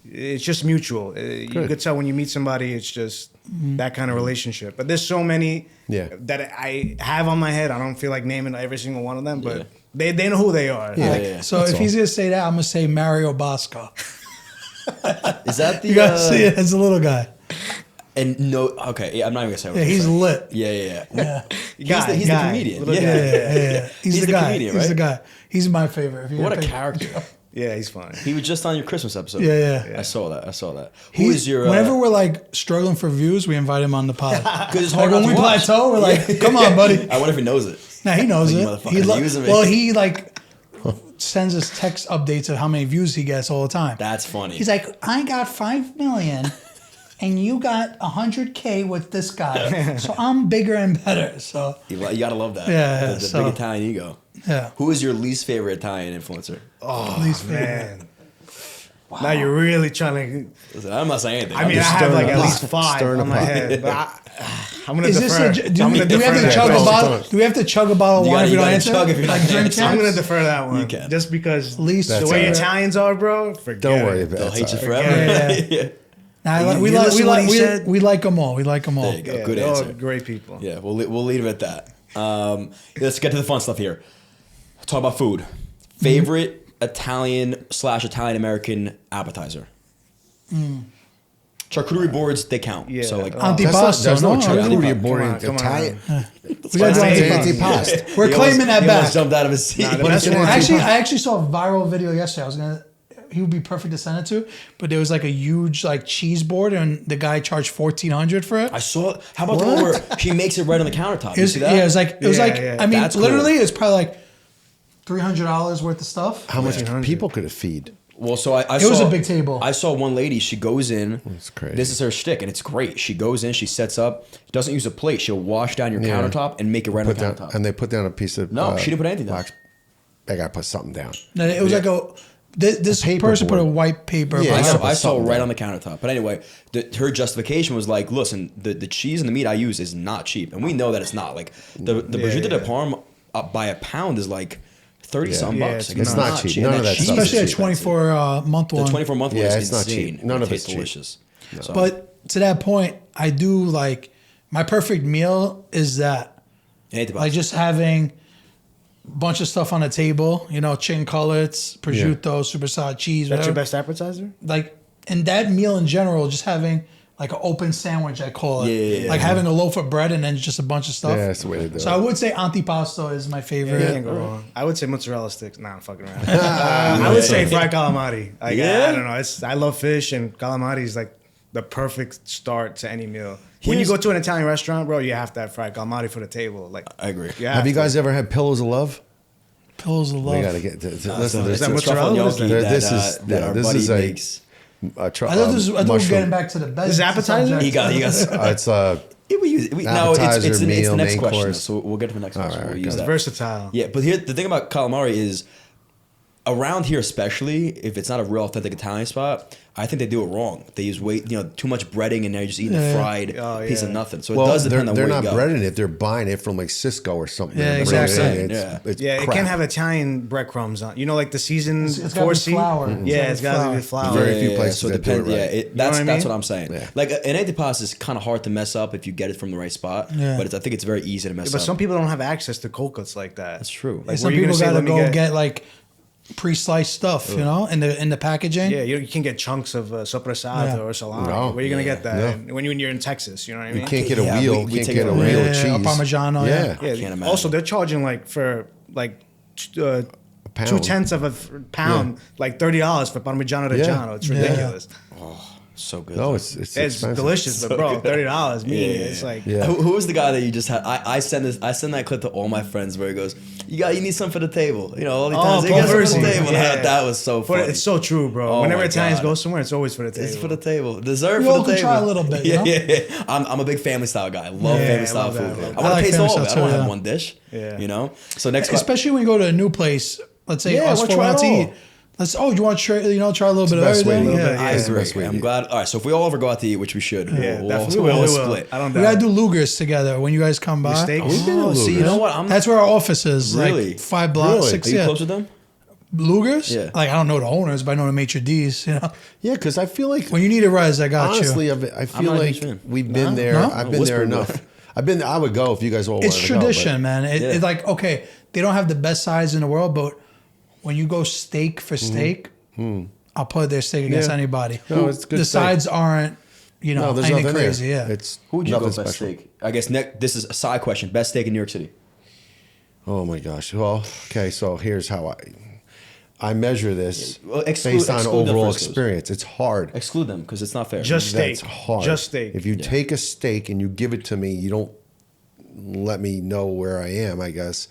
it's just mutual. You Good. could tell when you meet somebody, it's just that kind of relationship. But there's so many that I have on my head. I don't feel like naming every single one of them, but they know who they are. Yeah. Like, yeah. So That's if all. he's gonna say that, I'm gonna say Mario Bosco. is that the? You gotta see it as a little guy. And no, okay, yeah, I'm not even gonna say. What Yeah, I'm he's saying. lit. Yeah. Guy, He's the comedian. little Yeah. guy. Yeah. He's, the the guy. comedian, He's the right? guy. He's my favorite. If you're What a gonna pick- character. Yeah, he's fun. He was just on your Christmas episode. Yeah. I saw that. Who He's, is your? whenever we're like struggling for views, we invite him on the pod. Because it's Like hard when not we to watch. plateau, we're like, "Come on, buddy." I wonder if he knows it. Nah, he knows Like, it. you motherfuckers using me. Well, he like sends us text updates of how many views he gets all the time. That's funny. He's like, "I got 5 million, and you got 100K with this guy, so I'm bigger and better." So you gotta love that. Yeah, the so- big Italian ego. yeah, Who is your least favorite Italian influencer? least favorite. Man. Now you're really trying Listen, I'm not saying anything. to. I mean, I just have stirring like the at pot. least 5 Stirring the on my pot. head. But I'm gonna Is this defer. do I'm we, gonna do we have defer to that chug a question. bottle? Do we have to chug a bottle of You wine gotta- if you you don't gotta answer? chug if you're not Like gonna drink answer. I'm champs? gonna defer that one. You can. Just because Least the That's way all right. Italians are, bro. Forget Don't worry it. about They'll it. hate you It's all right. forever. Yeah. Nah, You we listen like to what he said? we like them all. We like them all. There you go. Yeah, Good they're all answer. great people. Yeah, we'll leave it at that. Let's get to the fun stuff here. Talk about food. Favorite Italian/Italian American appetizer. Charcuterie boards, they count. Yeah. So like Antipasto, There's no no? charcuterie Come board on, in come on. Italian. We gotta do Antipasto. Antipasto. We're He claiming almost- that he back. almost jumped out of his seat. Nah, the But best it's- one- I actually saw a viral video yesterday. He would be perfect to send it to, but there was like a huge like cheese board, and the guy charged $1,400 for it. I saw. How about the one where she makes it right on the countertop? You see that? Yeah, it was Yeah, like yeah. I mean, That's literally, cool. it's probably like $300 worth of stuff. How much 1,500. people could it feed? Well, so I It saw, was a big table. I saw one lady. She goes in. That's crazy. This is her shtick, and it's great. She goes in. She sets up. Doesn't use a plate. She'll wash down your Yeah. countertop and make it right on Put the down, countertop. and they put down a piece of No, she didn't put anything down. wax. They gotta put something down. No, it was like this paper person put a board. white paper. Yeah, but I gotta saw, put I saw something right down. on the countertop. But anyway, her justification was like, listen, the cheese and the meat I use is not cheap. And we know that it's not. Like, the prosciutto di Parma by a pound is like 30 some Yeah, bucks. it's Like, It's not cheap. None And of that cheese stuff especially a is expensive. 24-month The one. 24-month one Yeah, is it's not insane. cheap. None It of tastes it's cheap. delicious. So, But to that point, I do like my perfect meal is that anything like just having a bunch of stuff on the table. You know, chicken cutlets, prosciutto, supersized cheese. That's your whatever. best appetizer? Like, and that meal in general, just having like an open sandwich, I call it. Yeah. Like having a loaf of bread and then just a bunch of stuff. Yeah, that's the way to do So it. I would say antipasto is my favorite. You can't go wrong. I would say mozzarella sticks. Nah, I'm fucking around. I would say fried calamari. Like, Yeah? I don't know. I love fish, and calamari is like the perfect start to any meal. When you Here's- go to an Italian restaurant, bro, you have to have fried calamari for the table. Like, I agree. Have you guys ever had pillows of love? Pillows of love. We gotta get to listen. So There's it's that a truffle mozzarella? gnocchi There- that, this is- that yeah, our this buddy is a- makes. I thought we were getting back to the best This is appetizer? subject. He got. It's Yeah, no, Appetizer, it's the meal, next main question. course. So we'll get to the next question. right, We'll go. use It's that. versatile. Yeah, but here the thing about calamari is around here, especially if it's not a real authentic Italian spot, I think they do it wrong. They use too much breading, and now you're just eating a fried piece of nothing. So it does depend on where you go. They're not breading it; they're buying it from like Cisco or something. Yeah, exactly. It's It crap. can't have Italian breadcrumbs on. You know, like the seasoned It's gotta be 4C. flour. Yeah, it's got to be flour. Very few places So it that do it depends. right. That's what what I'm saying. Yeah. Like an antipasto is kind of hard to mess up if you get it from the right spot. Yeah. But I think it's very easy to mess But up. some people don't have access to cold cuts like that. That's true. Like, Some where you people gonna say, gotta "Let me go get like pre-sliced stuff, you know, in the packaging. Yeah, you can get chunks of sopressata or salami. No. Where are you gonna get that? No. And when you're in Texas, you know what I mean? You can't get a Yeah, wheel. we Can't take get it a away. wheel of Yeah, cheese. or Parmigiano, yeah. Yeah. can't imagine. Also, they're charging like for like pound. 2/10 of a pound, like $30 for Parmigiano Reggiano. It's ridiculous. So good. No, it's It's expensive. delicious, but bro, $30 me. Yeah. It's like Yeah. Who was the guy that you just had? I send that clip to all my friends where he goes, "You need something for the table." You know, all the times Paul you got something for the Verzi. table. Yeah. That was so for, funny. it's so true, bro. Oh Whenever my Italians God. go somewhere, it's always for the table. It's for the table. Dessert We for all the can table. try a little bit, you know? Yeah. I'm a big family style guy. I love Yeah, family I style love that, food. I love I I want like to taste family all of it. I style don't too, have yeah. one dish. Yeah. You know. So next question. Especially when you go to a new place. Let's say Yeah, us we'll four try out to it all. eat. You want to try a little bit of the best way to everything? eat. Yeah. I It's the agree. best way to I'm eat. glad. All right. So if we all ever go out to eat, which we should, Yeah, we'll definitely all we will. split. I don't We doubt. gotta do Luger's together when you guys come by. steak. We've been to Oh, see, you Luger's. know what? That's where our office is. Really? Like 5 blocks, Really? 6. Are you Yeah. close with them? Luger's? Yeah. Like I don't know the owners, but I know the maitre d's. You know, Yeah, because I feel like when you need a res, I got honestly, you. I I'm feel not a like huge fan. we've been No? there. No? I've been there Whisper, enough. I would go if you guys all It's wanted tradition, to go, man. Yeah. It's like okay, they don't have the best sides in the world, but when you go steak for steak, I'll put their steak against Yeah. anybody. No, it's good The steak. sides aren't, No, there's anything nothing crazy. there. Yeah. It's Who would you go nothing best special. steak? I guess this is a side question. Best steak in New York City. Oh my gosh. Well, okay. So here's how I measure this Well, based on exclude the overall Friscos. experience. It's hard. Exclude them because it's not fair. Just steak. That's hard. Just steak. If you take a steak and you give it to me, you don't let me know where I am, I guess.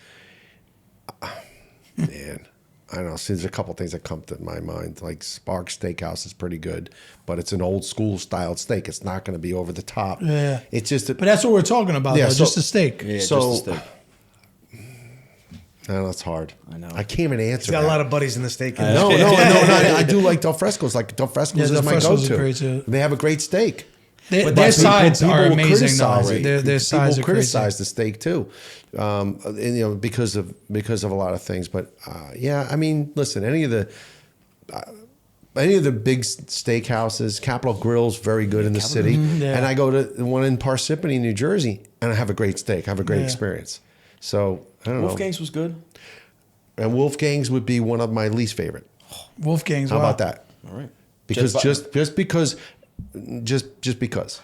Man, I don't know. See, there's a couple things that come to my mind. Like Spark Steakhouse is pretty good, but it's an old school styled steak. It's not going to be over the top. Yeah. It's just But that's what we're talking about, Yeah, though, so- just a steak. Yeah, So- just a steak. I know it's hard. I know. I can't even answer. He's got that. a lot of buddies in the steak. No, I do like Del Fresco's. Like Del Fresco's Yeah, is Del my Fresco's is go-to. great, too. They have a great steak. Their But sides people are will amazing, criticize though. it. Their People sides are criticize crazy. the steak too, and, because of a lot of things. But yeah, I mean, listen, any of the big steakhouses, Capitol Grill's very good in the city, yeah. and I go to the one in Parsippany, New Jersey, and I have a great steak. I have a great experience. So I don't know. Wolfgang's was good. And Wolfgang's would be one of my least favorite. Wolfgang's. How wow. about that? All right. Because Just- just because.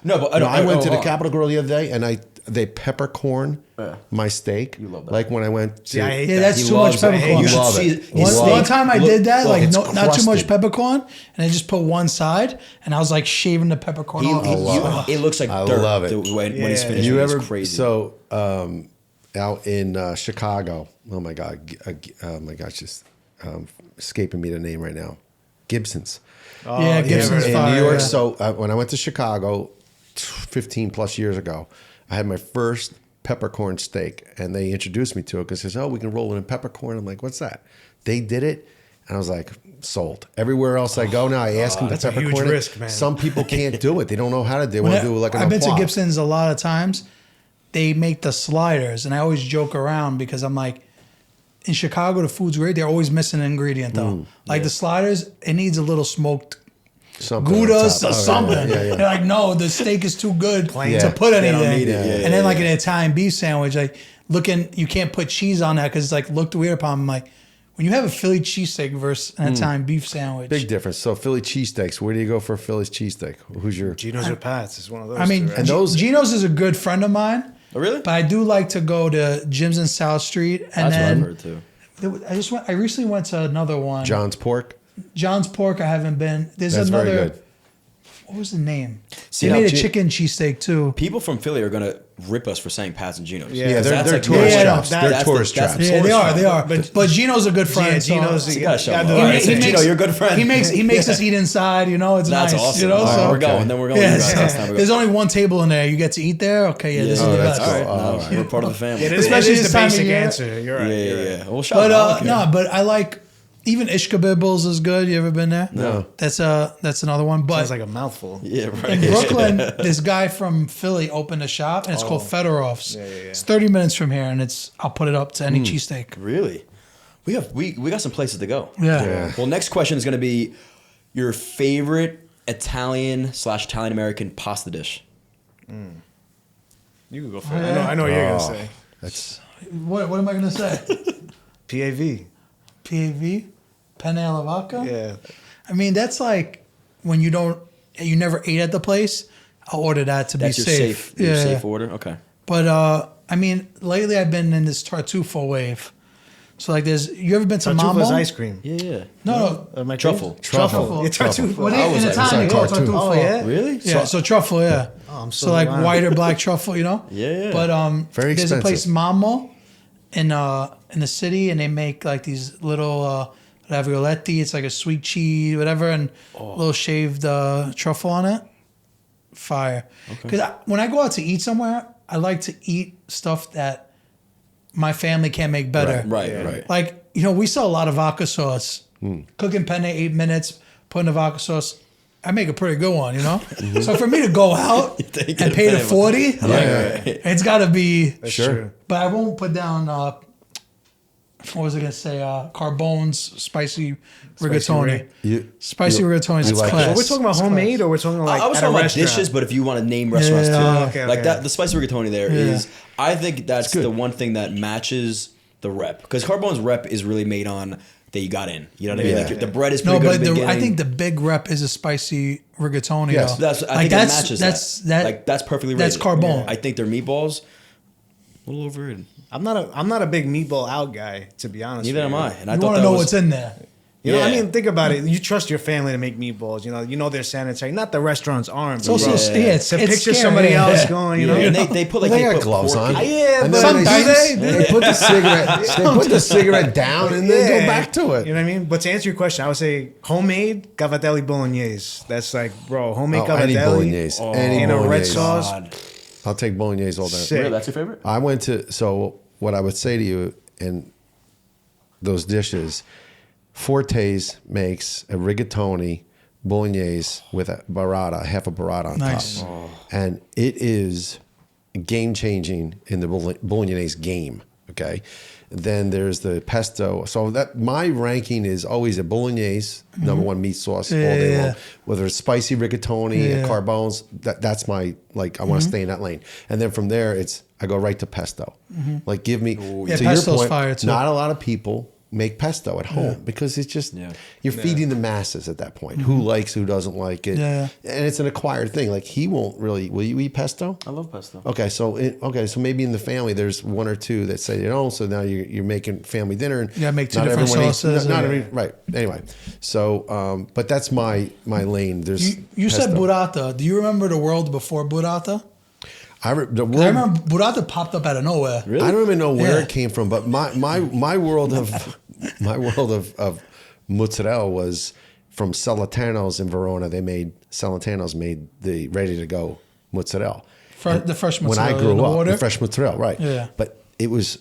No, but I You know, don't- I went to the hold on. Capitol Grill the other day, and they peppercorn my steak. You love that. Like when I went to. See, I hate Yeah, that. that's He too much loves it. peppercorn. You should love see it. his One steak. time I Look- did that, look, like it's not too much crusted. peppercorn, and I just put one side, and I was like shaving the peppercorn He- off. he- love it looks like I dirt love it. when he's Yeah. finished. You It's ever crazy. so out in Chicago? Oh my gosh, just escaping me the name right now. Gibson's. Yeah, Gibson's in fire. New York. yeah. So when I went to Chicago 15 plus years ago, I had my first peppercorn steak, and they introduced me to it because they says, "Oh, we can roll it in peppercorn." I'm like, "What's that?" They did it, and I was like, "Sold." Everywhere else I go now, I ask them to that's a huge peppercorn it. risk, man. Some people can't do it; they don't know how to. They want to do like an. I've been to au poivre. Gibson's a lot of times. They make the sliders, and I always joke around because I'm like, in Chicago, the food's great. They're always missing an ingredient though. Like the sliders, it needs a little smoked Something on Gouda or top. Oh, something. yeah. They're like, no, the steak is too good Yeah. to put They anything. don't need it. Yeah, and then like an Italian beef sandwich, like you can't put cheese on that because it's like looked weird upon. I'm like, when you have a Philly cheesesteak versus an Italian beef sandwich, Big difference. So Philly cheesesteaks. Where do you go for a Philly's cheesesteak? Who's your? Geno's or Pat's is one of those. I mean, two, right? And those- Geno's is a good friend of mine. Oh, really? But I do like to go to Jim's in South Street, and That's what I've then heard too. I recently went to another one. John's Pork. John's Pork. I haven't been. There's That's another. very good. What was the name? See, they now, made a G- chicken cheesesteak too. People from Philly are gonna rip us for saying Pat's and Geno's. Yeah, Yeah, 'Cause they're that's like tourist Yeah, traps. that- They're that's tourist the- that's traps. the Yeah, they tourist are. trap. They are. But Geno's a good friend. Yeah, so- Geno's You gotta show Yeah, him. dude, All right, he so makes- Gino, you're a good friend. He makes us eat inside. You know, it's That's nice. awesome. You know, All right, so we're going. Then we're going. Yeah, You guys next time we go. there's only one table in there. You get to eat there. Okay, yeah, this is Yeah, the that's best. all right. cool. No, All right. We're part of the family. It is, Especially it is this the time of basic year. answer. You're right. Yeah, you're yeah, right. yeah. Well, shout But out. no, but I like Even Ishkabibbles is good. You ever been there? No. That's another one. But Sounds like a mouthful. Yeah, right. in Brooklyn, this guy from Philly opened a shop, and it's called Fedorov's. Yeah. It's 30 minutes from here, and I'll put it up to any cheesesteak. Really? We got some places to go. Yeah. Well, next question is going to be your favorite Italian/Italian American pasta dish. You can go first. I know what you're gonna say. That's What am I gonna say? PAV. PAV, penne alla vodka. Yeah. I mean, that's like when you never ate at the place. I'll order that to That's be your safe. your safe order. Okay. But I mean, lately I've been in this tartufo wave. So like, you ever been to Tartufo's Mambo? ice cream. Yeah. No. Am I Truffle. crazy? Truffle. Yeah, tartufo. What I was in like, Italian they call it tartufo. tartufo. Oh, yeah? Really? Yeah, so truffle, yeah. Oh, I'm so like blind. white or black truffle, you know? Yeah. But Very there's a expensive. place Mammo in the city, and they make like these little raviolette. It's like a sweet cheese, whatever, and a little shaved truffle on it. Fire. Because when I go out to eat somewhere, I like to eat stuff that my family can't make better. Right. Like, we sell a lot of vodka sauce. Cooking penne 8 minutes, putting the vodka sauce. I make a pretty good one, So for me to go out Take and it, pay the man. 40, Right. it's got to be. sure. But I won't put down. What was I gonna say? Carbone's spicy rigatoni. Spicy rigatoni is like class. it. We're talking about It's homemade, class. or we're talking like I was at talking a about restaurant? dishes, but if you want to name restaurants Yeah. too, Oh, okay, like okay. that, the spicy rigatoni there is. Yeah. I think that's the one thing that matches the rep, because Carbone's rep is really made on that you got in. You know what I mean? Yeah. Like the bread is No, pretty good. but at the beginning. I think the big rep is a spicy rigatoni. Yes. though. I think that matches that. Like that's perfectly rated. That's Carbone. I think their meatballs a little overrated. I'm not a big meatball out guy, to be honest. Neither with am you. I. And I You thought want that to know was, what's in there. You know, I Yeah. mean, think about it. You trust your family to make meatballs. You know they're sanitary. Not the restaurant's arm. It's also it's to it's picture scary. somebody Yeah. else going. You know, and they put like They they got put gloves pork on. in- yeah, And but then do they put the cigarette down and then go back to it. You know what I mean? But to answer your question, I would say homemade cavatelli bolognese. That's like, bro, homemade cavatelli. Any bolognese. Any in a red bolognese. sauce. God. I'll take bolognese all day. Sick. Really, that's your favorite? I went to, so what I would say to you in those dishes, Forte's makes a rigatoni bolognese with a burrata, half a burrata on Nice. top. And it is game changing in the bolognese game. Okay. Then there's the pesto. So that my ranking is always a bolognese, number one meat sauce all day Yeah. long. Whether it's spicy rigatoni, Yeah. carbones, that's my, like, I want to stay in that lane. And then from there, I go right to pesto. Like, give me, Yeah, to your pesto's point, fire, too. not a lot of people make pesto at home because it's just, you're feeding the masses at that point. Who likes, who doesn't like it. Yeah. And it's an acquired thing. Like, he won't really, will you eat pesto? I love pesto. Okay, so maybe in the family there's one or two that say so now you're making family dinner and You gotta make two not different everyone sauces not and- every, right. Anyway, so but that's my lane. There's You said pesto. burrata. Do you remember the world before burrata? I 'Cause I remember burrata popped up out of nowhere. Really? I don't even know where Yeah. it came from, but my world of mozzarella was from Celentano's in Verona. Celentano's made the ready to go mozzarella. The fresh When mozzarella I grew in the up, water? the fresh mozzarella, right? Yeah. But it was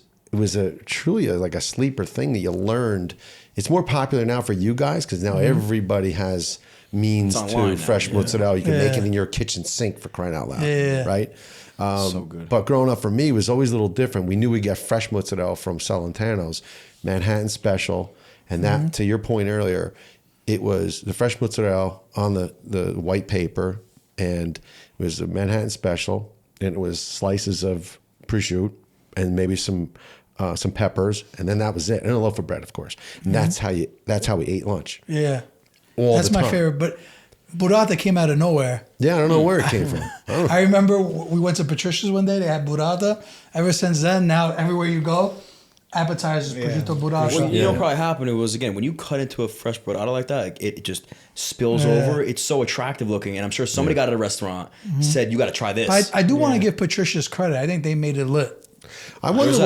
truly like a sleeper thing that you learned. It's more popular now for you guys because now everybody has means It's online to now, fresh yeah. mozzarella. You can make Yeah. it in your kitchen sink for crying out loud, Yeah. right? So good. But growing up for me was always a little different. We knew we get fresh mozzarella from Celentano's, Manhattan Special, and that to your point earlier, it was the fresh mozzarella on the white paper, and it was a Manhattan Special, and it was slices of prosciutto and maybe some peppers, and then that was it, and a loaf of bread, of course. And that's how we ate lunch. Yeah. All That's the my time. favorite. But burrata came out of nowhere. Yeah, I don't know where it came from. I remember we went to Patricia's one day. They had burrata. Ever since then, now everywhere you go, appetizers, prosciutto burrata. Well, you know what probably happened? It was, again, when you cut into a fresh burrata like that, like, it just spills over. It's so attractive looking. And I'm sure somebody got at a restaurant, said, you got to try this. I do want to give Patricia's credit. I think they made it lit. I wonder Where's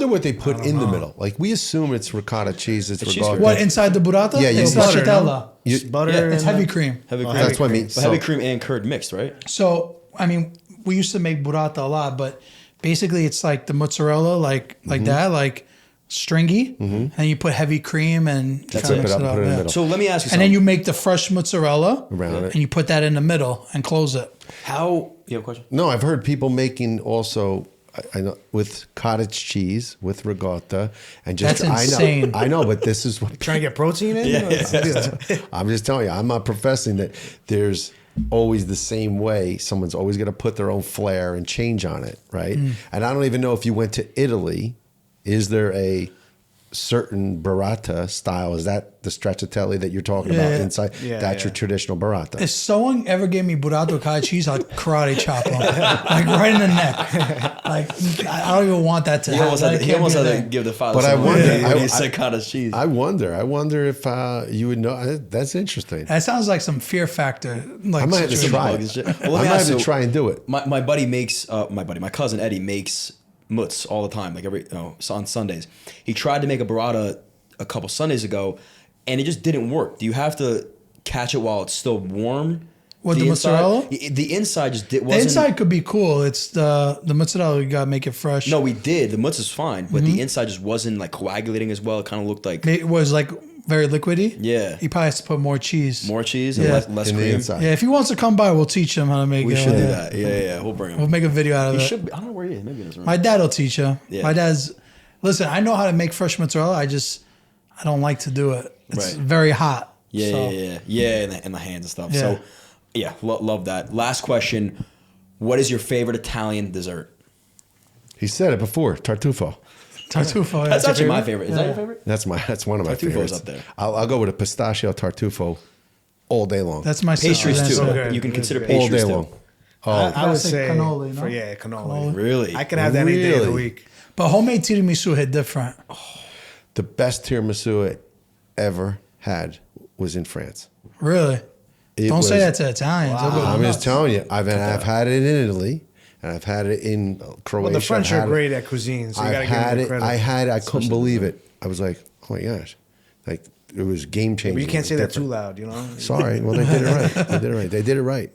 what they put in the middle. Like, we assume it's ricotta cheese. It's cheese ricotta. curd. What, inside the burrata? Yeah, it's butter, stracciatella. You- It's butter. Yeah, It's and heavy cream. heavy cream. That's what I mean. But heavy cream and curd mixed, right? So, I mean, we used to make burrata a lot, but basically it's like the mozzarella, like that, like stringy, and you put heavy cream and That's kinda it. mix Put it in the yeah. middle. So let me ask you And something. then you make the fresh mozzarella Around it. and you put that in the middle and close it. How? You have a question? No, I've heard people making also. I know with cottage cheese with ricotta and just That's insane. I know, but this is what Trying to get protein in? I'm just telling you. I'm not professing that there's always the same way. Someone's always going to put their own flair and change on it, right? And I don't even know if you went to Italy, is there a certain burrata style? Is that the stracciatella that you're talking about Yeah. inside? Yeah, That's your traditional burrata. If someone ever gave me burrito with cottage cheese, I'd karate chop him. Like right in the neck. Like, I don't even want that to He happen. almost That had, he can't almost be a had to thing. give the father. But I some wonder- money when I- he said cottage cheese. I wonder if you would know. That's interesting. That sounds like some fear factor. Like, I might have to situation. try Bug it. is shit. I Well, let me might ask have to you- try and do it. My buddy makes my cousin Eddie makes mutz all the time, like on Sundays. He tried to make a burrata a couple Sundays ago, and it just didn't work. Do you have to catch it while it's still warm? What, the mozzarella? The inside just The wasn't. inside could be cool. It's the mozzarella. You gotta make it fresh. No, we did. The mutz is fine, but Mm-hmm. the inside just wasn't like coagulating as well. It kind of looked like It was like very liquidy. Yeah. He probably has to put more cheese. more cheese and Yeah. less In the cream. inside. Yeah, if he wants to come by, we'll teach him how to make We it. should do Yeah. that. Yeah, we'll bring him. We'll make a video out of He it. should be. I don't know where he is. Maybe in his room. My dad will teach you. Yeah. My dad's. Listen, I know how to make fresh mozzarella. I don't like to do it. It's Right. very hot. Yeah, so. yeah, and the hands and stuff. Yeah. So, yeah, love that. Last question: what is your favorite Italian dessert? He said it before. Tartufo. Tartufo. yeah. That's actually my favorite. Is that Yeah. your favorite? That's one of my Tartufo's favorites. up there. I'll go with a pistachio tartufo all day long. That's my Pastries sister's too. answer. You can consider All pastries day too. long. I gotta would say say cannoli, no? cannoli. Really? I could have that any day of the Really? week. But homemade tiramisu hit different. The best tiramisu I ever had was in France. Really? It Don't say was- that to Italians. They'll go I'm nuts. just telling you. I've had it in Italy, and I've had it in Croatia. Well, the French I've are had great at cuisine, so you I've got to give had them it. credit. I couldn't believe it. I was like, oh my gosh, like it was game changing. But you can't say that too Different. loud, you know? Sorry. Well, they did it right. They did it right.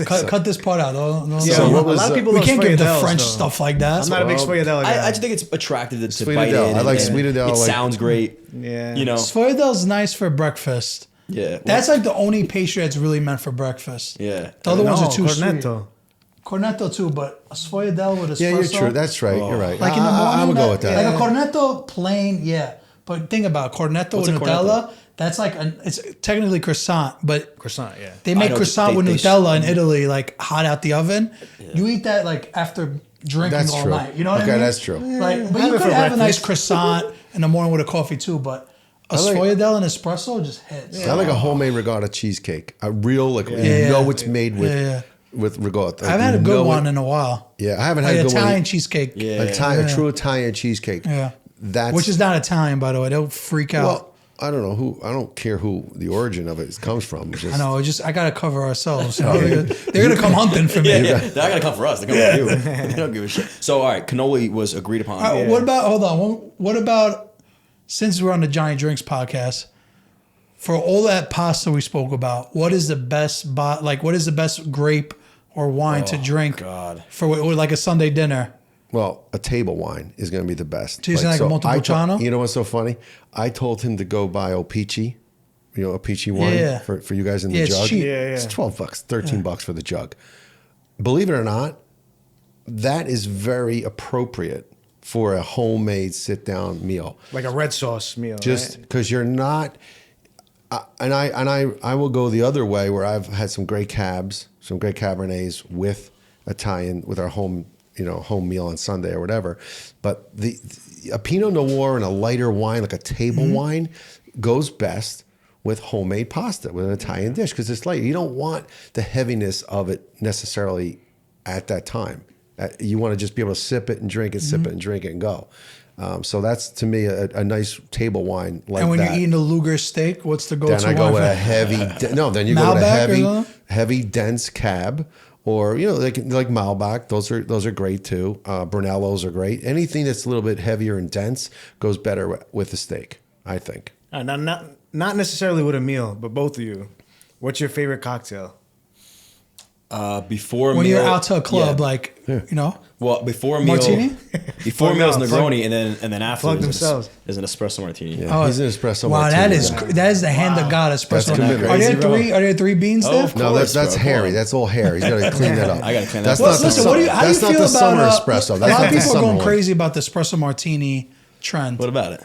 Cut this part out. No, Yeah, So no. what a was lot of the- people We love can't give the sfogliatelles, French though. stuff like that. I'm not a big sfogliatella guy. I just think it's attractive to Sweet bite Adele. in. I like and Sweet Adele, It like- sounds great. Yeah. You know. Sfogliatelle's nice for breakfast. Yeah. That's like the only pastry that's really meant for breakfast. Yeah. The other ones are too cornetto. sweet. Cornetto too, but a sfogliatelle with espresso. Yeah, you're true. That's right. Oh. You're right. Like in the morning, I would go with that. Like a cornetto plain, yeah. But think about it, cornetto What's with a Nutella. cornetto? That's like it's technically croissant, but Croissant, yeah. they make know, croissant they- with they- Nutella in Italy, like hot out the oven. You eat that like after drinking That's all true. night. You know what I Okay, mean? that's true. Like, but have you it could for have a nice breakfast. croissant in the morning with a coffee too. But a like- sfogliatelle and espresso just hits. I like a homemade regatta cheesecake. A real, like you Yeah. know it's made with Yeah. with regatta. I've had a You good know one it- in a while. Yeah, I haven't Like had a good Italian one. cheesecake. Yeah. A true Italian cheesecake. Yeah. That's Which is not Italian, by the way. They'll freak out. well. I don't know who. I don't care who the origin of it comes from. It's just, I know. I gotta cover ourselves. You know? They're gonna come hunting for me. Yeah. They're not gonna come for us. They're coming for you. They don't give a shit. So, all right, cannoli was agreed upon. What about? Hold on. What about? Since we're on the Johnny Drinks podcast, for all that pasta we spoke about, what is the best? What is the best grape or wine to drink? God. For like a Sunday dinner. Well, a table wine is going to be the best. So you're saying like a Montepulciano? You know what's so funny? I told him to go buy Opici, Opici wine Yeah. for you guys in the Yeah, it's jug. cheap. Yeah, yeah. It's $12, $13 for the jug. Believe it or not, that is very appropriate for a homemade sit-down meal. Like a red sauce meal. Just right? because you're not, I will go the other way where I've had some great cabs, some great Cabernets with Italian with our home meal on Sunday or whatever. But a Pinot Noir and a lighter wine, like a table wine, goes best with homemade pasta, with an Italian dish, because it's light. You don't want the heaviness of it necessarily at that time. You want to just be able to sip it and drink it, sip it and drink it and go. So that's, to me, a nice table wine like that. And when you're eating a Luger steak, what's the go-to Then I go wine? with a heavy. Then you go with a Malbec or something? heavy, dense cab, or like Malbec. Those are great too. Brunellos are great. Anything that's a little bit heavier and dense goes better with the steak, I think. Not necessarily with a meal, but both of you. What's your favorite cocktail? Before when meal, you're out to a club, yeah. like you know, Well, before meal, Martini? before meal is Plug- Negroni, and then after plug is themselves. is an espresso martini. Yeah, he's an espresso. Wow, martini. that is the hand of God espresso. That's commitment. Are there Crazy, bro. three? Are there three beans Oh, there? of No, course, that's bro, hairy. come on. That's all hairy. He's got to clean that up. I gotta clean that That's up. not Well, the listen, summer. how do you That's feel not the about summer espresso. a That's lot not of the people are summer going one. crazy about the espresso martini trend. What about it?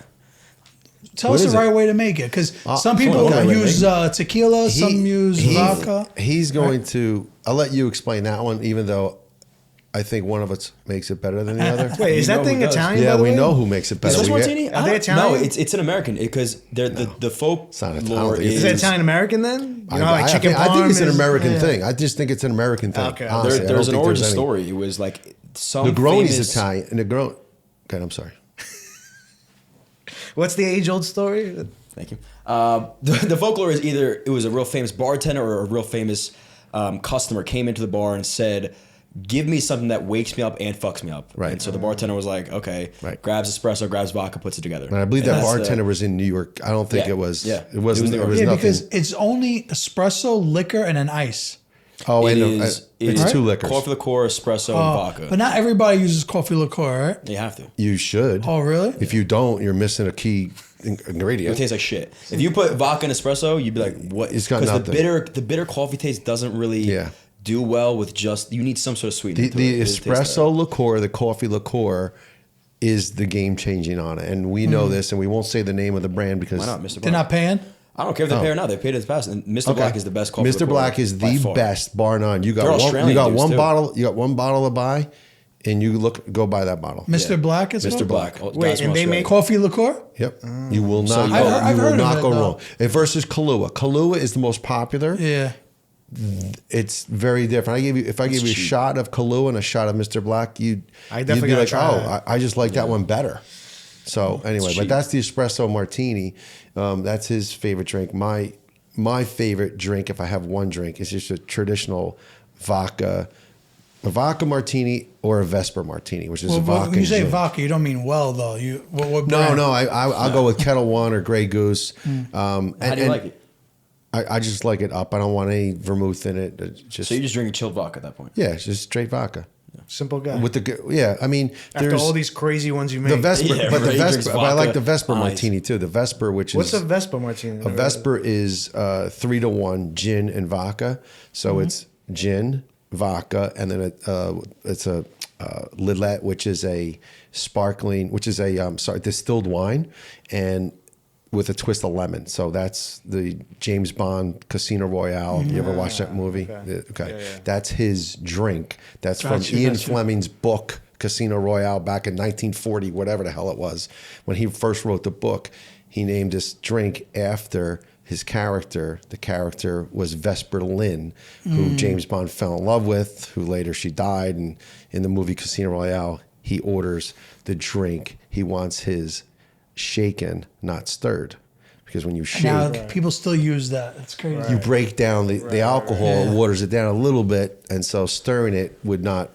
Tell What us is the it? right way to make it, because some come people on, right way to use make tequila, some use vodka. He's going to. I'll let you explain that one, even though I think one of us makes it better than the other. Wait, is You that know thing who does. Italian? Yeah, by the we way? know who makes it better. Espresso We get- martini? Are they No, Italian? it's an American because they're the folk not Italian. lore Is Is it it Italian American then? You know, how like I chicken think it's an parm is- American yeah. thing. I just think it's an American thing. Okay. Honestly, I There's don't an think origin any- story. It was like some Negroni's famous, Italian. Negroni. Okay, I'm sorry. What's the age-old story? Thank you. The folklore is either it was a real famous bartender or a real famous customer came into the bar and said, "Give me something that wakes me up and fucks me up." Right. And so the bartender was like, "Okay," Right. grabs espresso, grabs vodka, puts it together. And I believe And that that's the- bartender was in New York. I don't think Yeah, it was. yeah. It wasn't. It It was was, Yeah, nothing. because it's only espresso, liquor, and an ice. Oh, It and is- it's it is two liquors. Coffee liqueur, espresso, and vodka. But not everybody uses coffee liqueur, right? You have to. You should. Oh, really? If you don't, you're missing a key It ingredient. tastes like shit. If you put vodka and espresso, you'd be like, "What?" It's got Because nothing. the bitter coffee taste doesn't really Yeah. do well with just. You need some sort of The, sweetness. the espresso liqueur, the coffee liqueur, is the game changing on it, and we know this, and we won't say the name of the brand because Why not, Mr. They're Black? not paying. I don't care if they pay or not. They paid us past. And Mr. Okay. Black is the best coffee. Mr. liqueur Black is by the far. best, bar none. You got They're one. You Australian got dudes, one too. bottle. You got one bottle to buy, and you go buy that bottle. Mr. Black is Mr. called? Black. Oh, Wait, guys from and they Australia. make- Coffee liqueur? Yep. You will So not. you- go, I've you heard will of not it, go though. wrong. Versus Kahlua. Kahlua is the most popular. Yeah. It's very different. If I gave you a cheap. shot of Kahlua and a shot of Mr. Black, you'd definitely be gotta like, try oh, that. I just like that one better. So anyway, but cheap. that's the espresso martini. That's his favorite drink. My favorite drink, if I have one drink, is just a traditional vodka, a vodka martini or a Vesper martini, which is Well, vodka. when you and say gin. vodka, you don't mean well though. What No, brand? no, I'll go with Kettle One or Grey Goose. How do you like it? I just like it up. I don't want any vermouth in it. It's just So you just drink a chilled vodka at that point. yeah, it's just straight vodka. Simple guy. With the I mean, After there's all these crazy ones you the make. Vesper, Yeah, but the right, he drinks Vesper, but I like vodka, the Vesper ice. martini too. The Vesper, which What's is a Vespa martini? a Vesper is 3-to-1 gin and vodka. So it's gin, vodka, and then it's a Lillet, which is a sparkling, which is a distilled wine, and with a twist of lemon. So that's the James Bond Casino Royale. You ever watch that movie? Okay. Yeah. That's his drink. That's Gotcha, from Ian gotcha. Fleming's book, Casino Royale, back in 1940, whatever the hell it was. When he first wrote the book, he named this drink after his character. The character was Vesper Lynn, who James Bond fell in love with, who later she died. And in the movie Casino Royale, he orders the drink. He wants his shaken, not stirred. Because when you shake, Now people still use that. It's crazy. you break down the alcohol, Yeah. waters it down a little bit, and so stirring it would not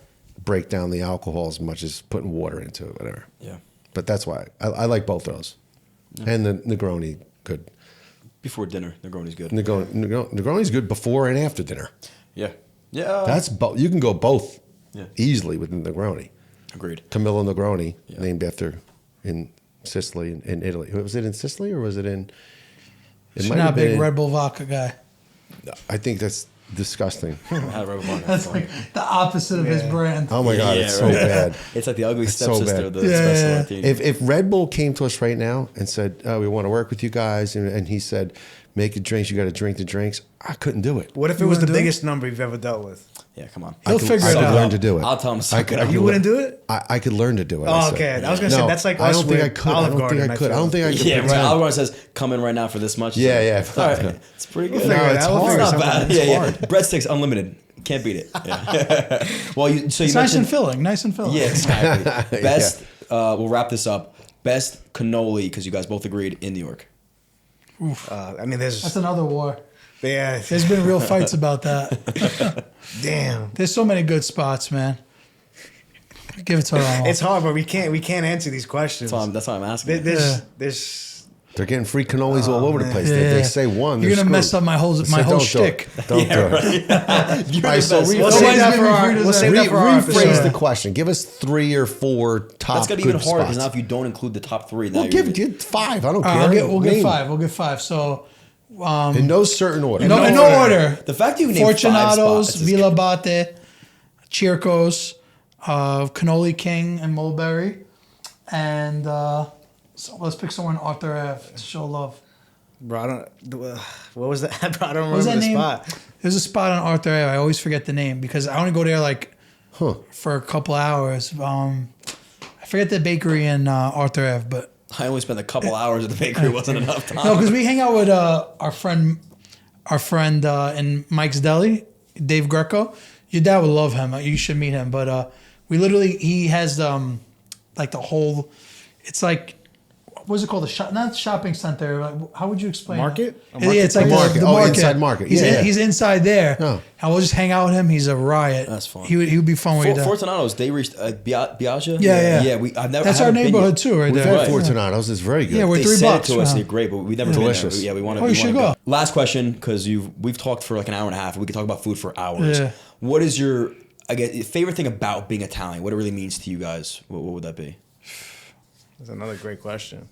break down the alcohol as much as putting water into it, whatever. Yeah. But that's why I like both of those. And the Negroni, good. Before dinner, Negroni's good. Negroni's good before and after dinner. Yeah. Yeah. That's you can go both Yeah. easily with the Negroni. Agreed. Camillo Negroni, Yeah. named after in Sicily, in Italy. Was it in Sicily or was it in? It She's might not a have been big in- Red Bull vodka guy. I think that's disgusting. I had a Red Bull vodka. That's like the opposite of his brand. Oh my God, Yeah, it's so right. bad. It's like the ugly It's so stepsister bad. of the Yeah, espresso yeah. martini. If Red Bull came to us right now and said, we want to work with you guys, and he said, make the drinks, you got to drink the drinks, I couldn't do it. What if it You was the wouldn't do it? biggest number you've ever dealt with? yeah, come on. He'll figure I it could out. learn to do it. I'll tell him to suck it up. You wouldn't do it? I could learn to do it. Oh, I said. okay. I was gonna say, that's like I us don't think I with could. I Olive don't think Garden, I I could. I feel. don't think I could. Yeah, pretend. right. Oliver says, come in right now for this much. Yeah, yeah. All right. It's pretty good. No, figure it it's out. We'll hard. figure It's not something. bad. It's Yeah, yeah. hard. Breadsticks unlimited. Can't beat it. Yeah. Well, you It's nice mentioned and filling. Nice and filling. Yeah, exactly. Best. We'll wrap this up. Best cannoli because you guys both agreed in New York. I mean, That's another war. yeah, There's been real fights about that. damn. There's so many good spots, man. Give it to them all. It's hard, but we can't answer these questions. That's why I'm asking. There's They're getting free cannolis all over the place. They say one. You're they're gonna mess screwed. up my whole Say, don't do it. shtick. Don't do it. You're All right, the so best. rephrase We'll save Nobody's that for giving our. free We'll save that for our rephrase episode. the question. Give us 3 or 4 top. That's gonna be good even harder because spots. now if you don't include the top three, now We'll you're give 5. I don't care. We'll get Name. 5. We'll get 5. So In no certain order. no, in no order. The fact that you named 5 Fortunatos, spots is- Villa Bate, Chircos, Cannoli King and Mulberry, and so let's pick someone Arthur Ave to show love. Bro, I don't. What was that? Bro, I don't What was remember that the name? spot. There's a spot on Arthur Ave. I always forget the name because I only go there like for a couple hours. I forget the bakery in Arthur Ave, but I only spent a couple hours at the bakery. Wasn't enough time. no, because we hang out with our friend in Mike's Deli, Dave Greco. Your dad would love him. You should meet him. But he has like the whole. It's like. What's it called? Not shopping center. Like, how would you explain Market? it? Yeah, it's like Market. the Oh, market. inside market. He's, Yeah. he's inside there. Oh. And we'll just hang out with him. He's a riot. That's fun. He would be fun with you. Fortunato's, they reached Biaggia? Yeah. Yeah, I've never. That's I our haven't been neighborhood yet. too, right We've there. had Fortunatos. It's very good. Yeah, we're They 3 said bucks. it to us, yeah. they're great, but we've never Delicious. been there. Yeah, we want to. Oh, you should go. Last question, because we've talked for like an hour and a half. We could talk about food for hours. Yeah. What is your favorite thing about being Italian? What it really means to you guys? What would that be? That's another great question.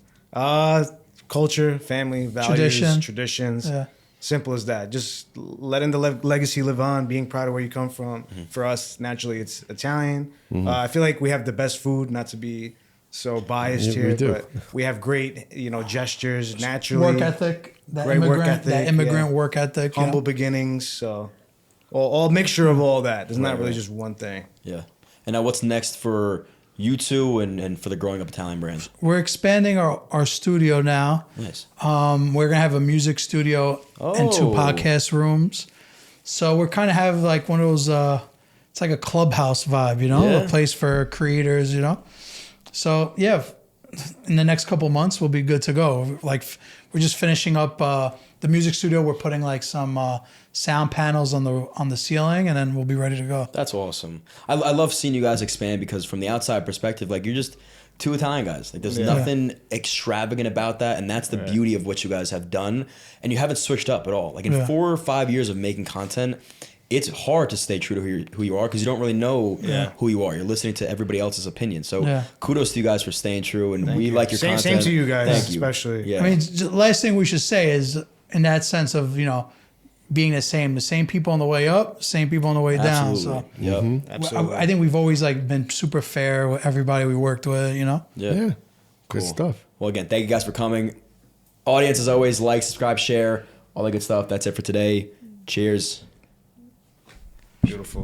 Culture, family, values, traditions. Yeah. Simple as that. Just letting the legacy live on, being proud of where you come from. Mm-hmm. For us, naturally, it's Italian. I feel like we have the best food, not to be so biased Yeah, here, we do. but we have great, gestures naturally. Work ethic. That Great work immigrant, ethic, that immigrant yeah. work ethic. Humble beginnings. So, all mixture of all that. There's not really just one thing. Yeah. And now, what's next for you two and for the Growing Up Italian brand? We're expanding our studio now. Nice. We're gonna have a music studio and 2 Oh. podcast rooms. So we're kind of have like one of those. It's like a clubhouse vibe, Yeah. a place for creators, So yeah, in the next couple months we'll be good to go. Like we're just finishing up the music studio. We're putting like some sound panels on the ceiling, and then we'll be ready to go. That's awesome. I love seeing you guys expand because from the outside perspective, like you're just 2 Italian guys. Like there's nothing extravagant about that, and that's the beauty of what you guys have done. And you haven't switched up at all. Like in 4 or 5 years of making content, it's hard to stay true to who you are because you don't really know who you are. You're listening to everybody else's opinion. So kudos to you guys for staying true, and we like your Same content. to you guys, Thank you. especially. Yeah. I mean, the last thing we should say is in that sense of being the same people on the way up, same people on the way down. Absolutely. So Yep. Absolutely. I think we've always like been super fair with everybody we worked with. Yeah. Yeah. Good Cool. stuff. Well, again, thank you guys for coming. Audience, as always, like, subscribe, share, all that good stuff. That's it for today. Cheers. Beautiful.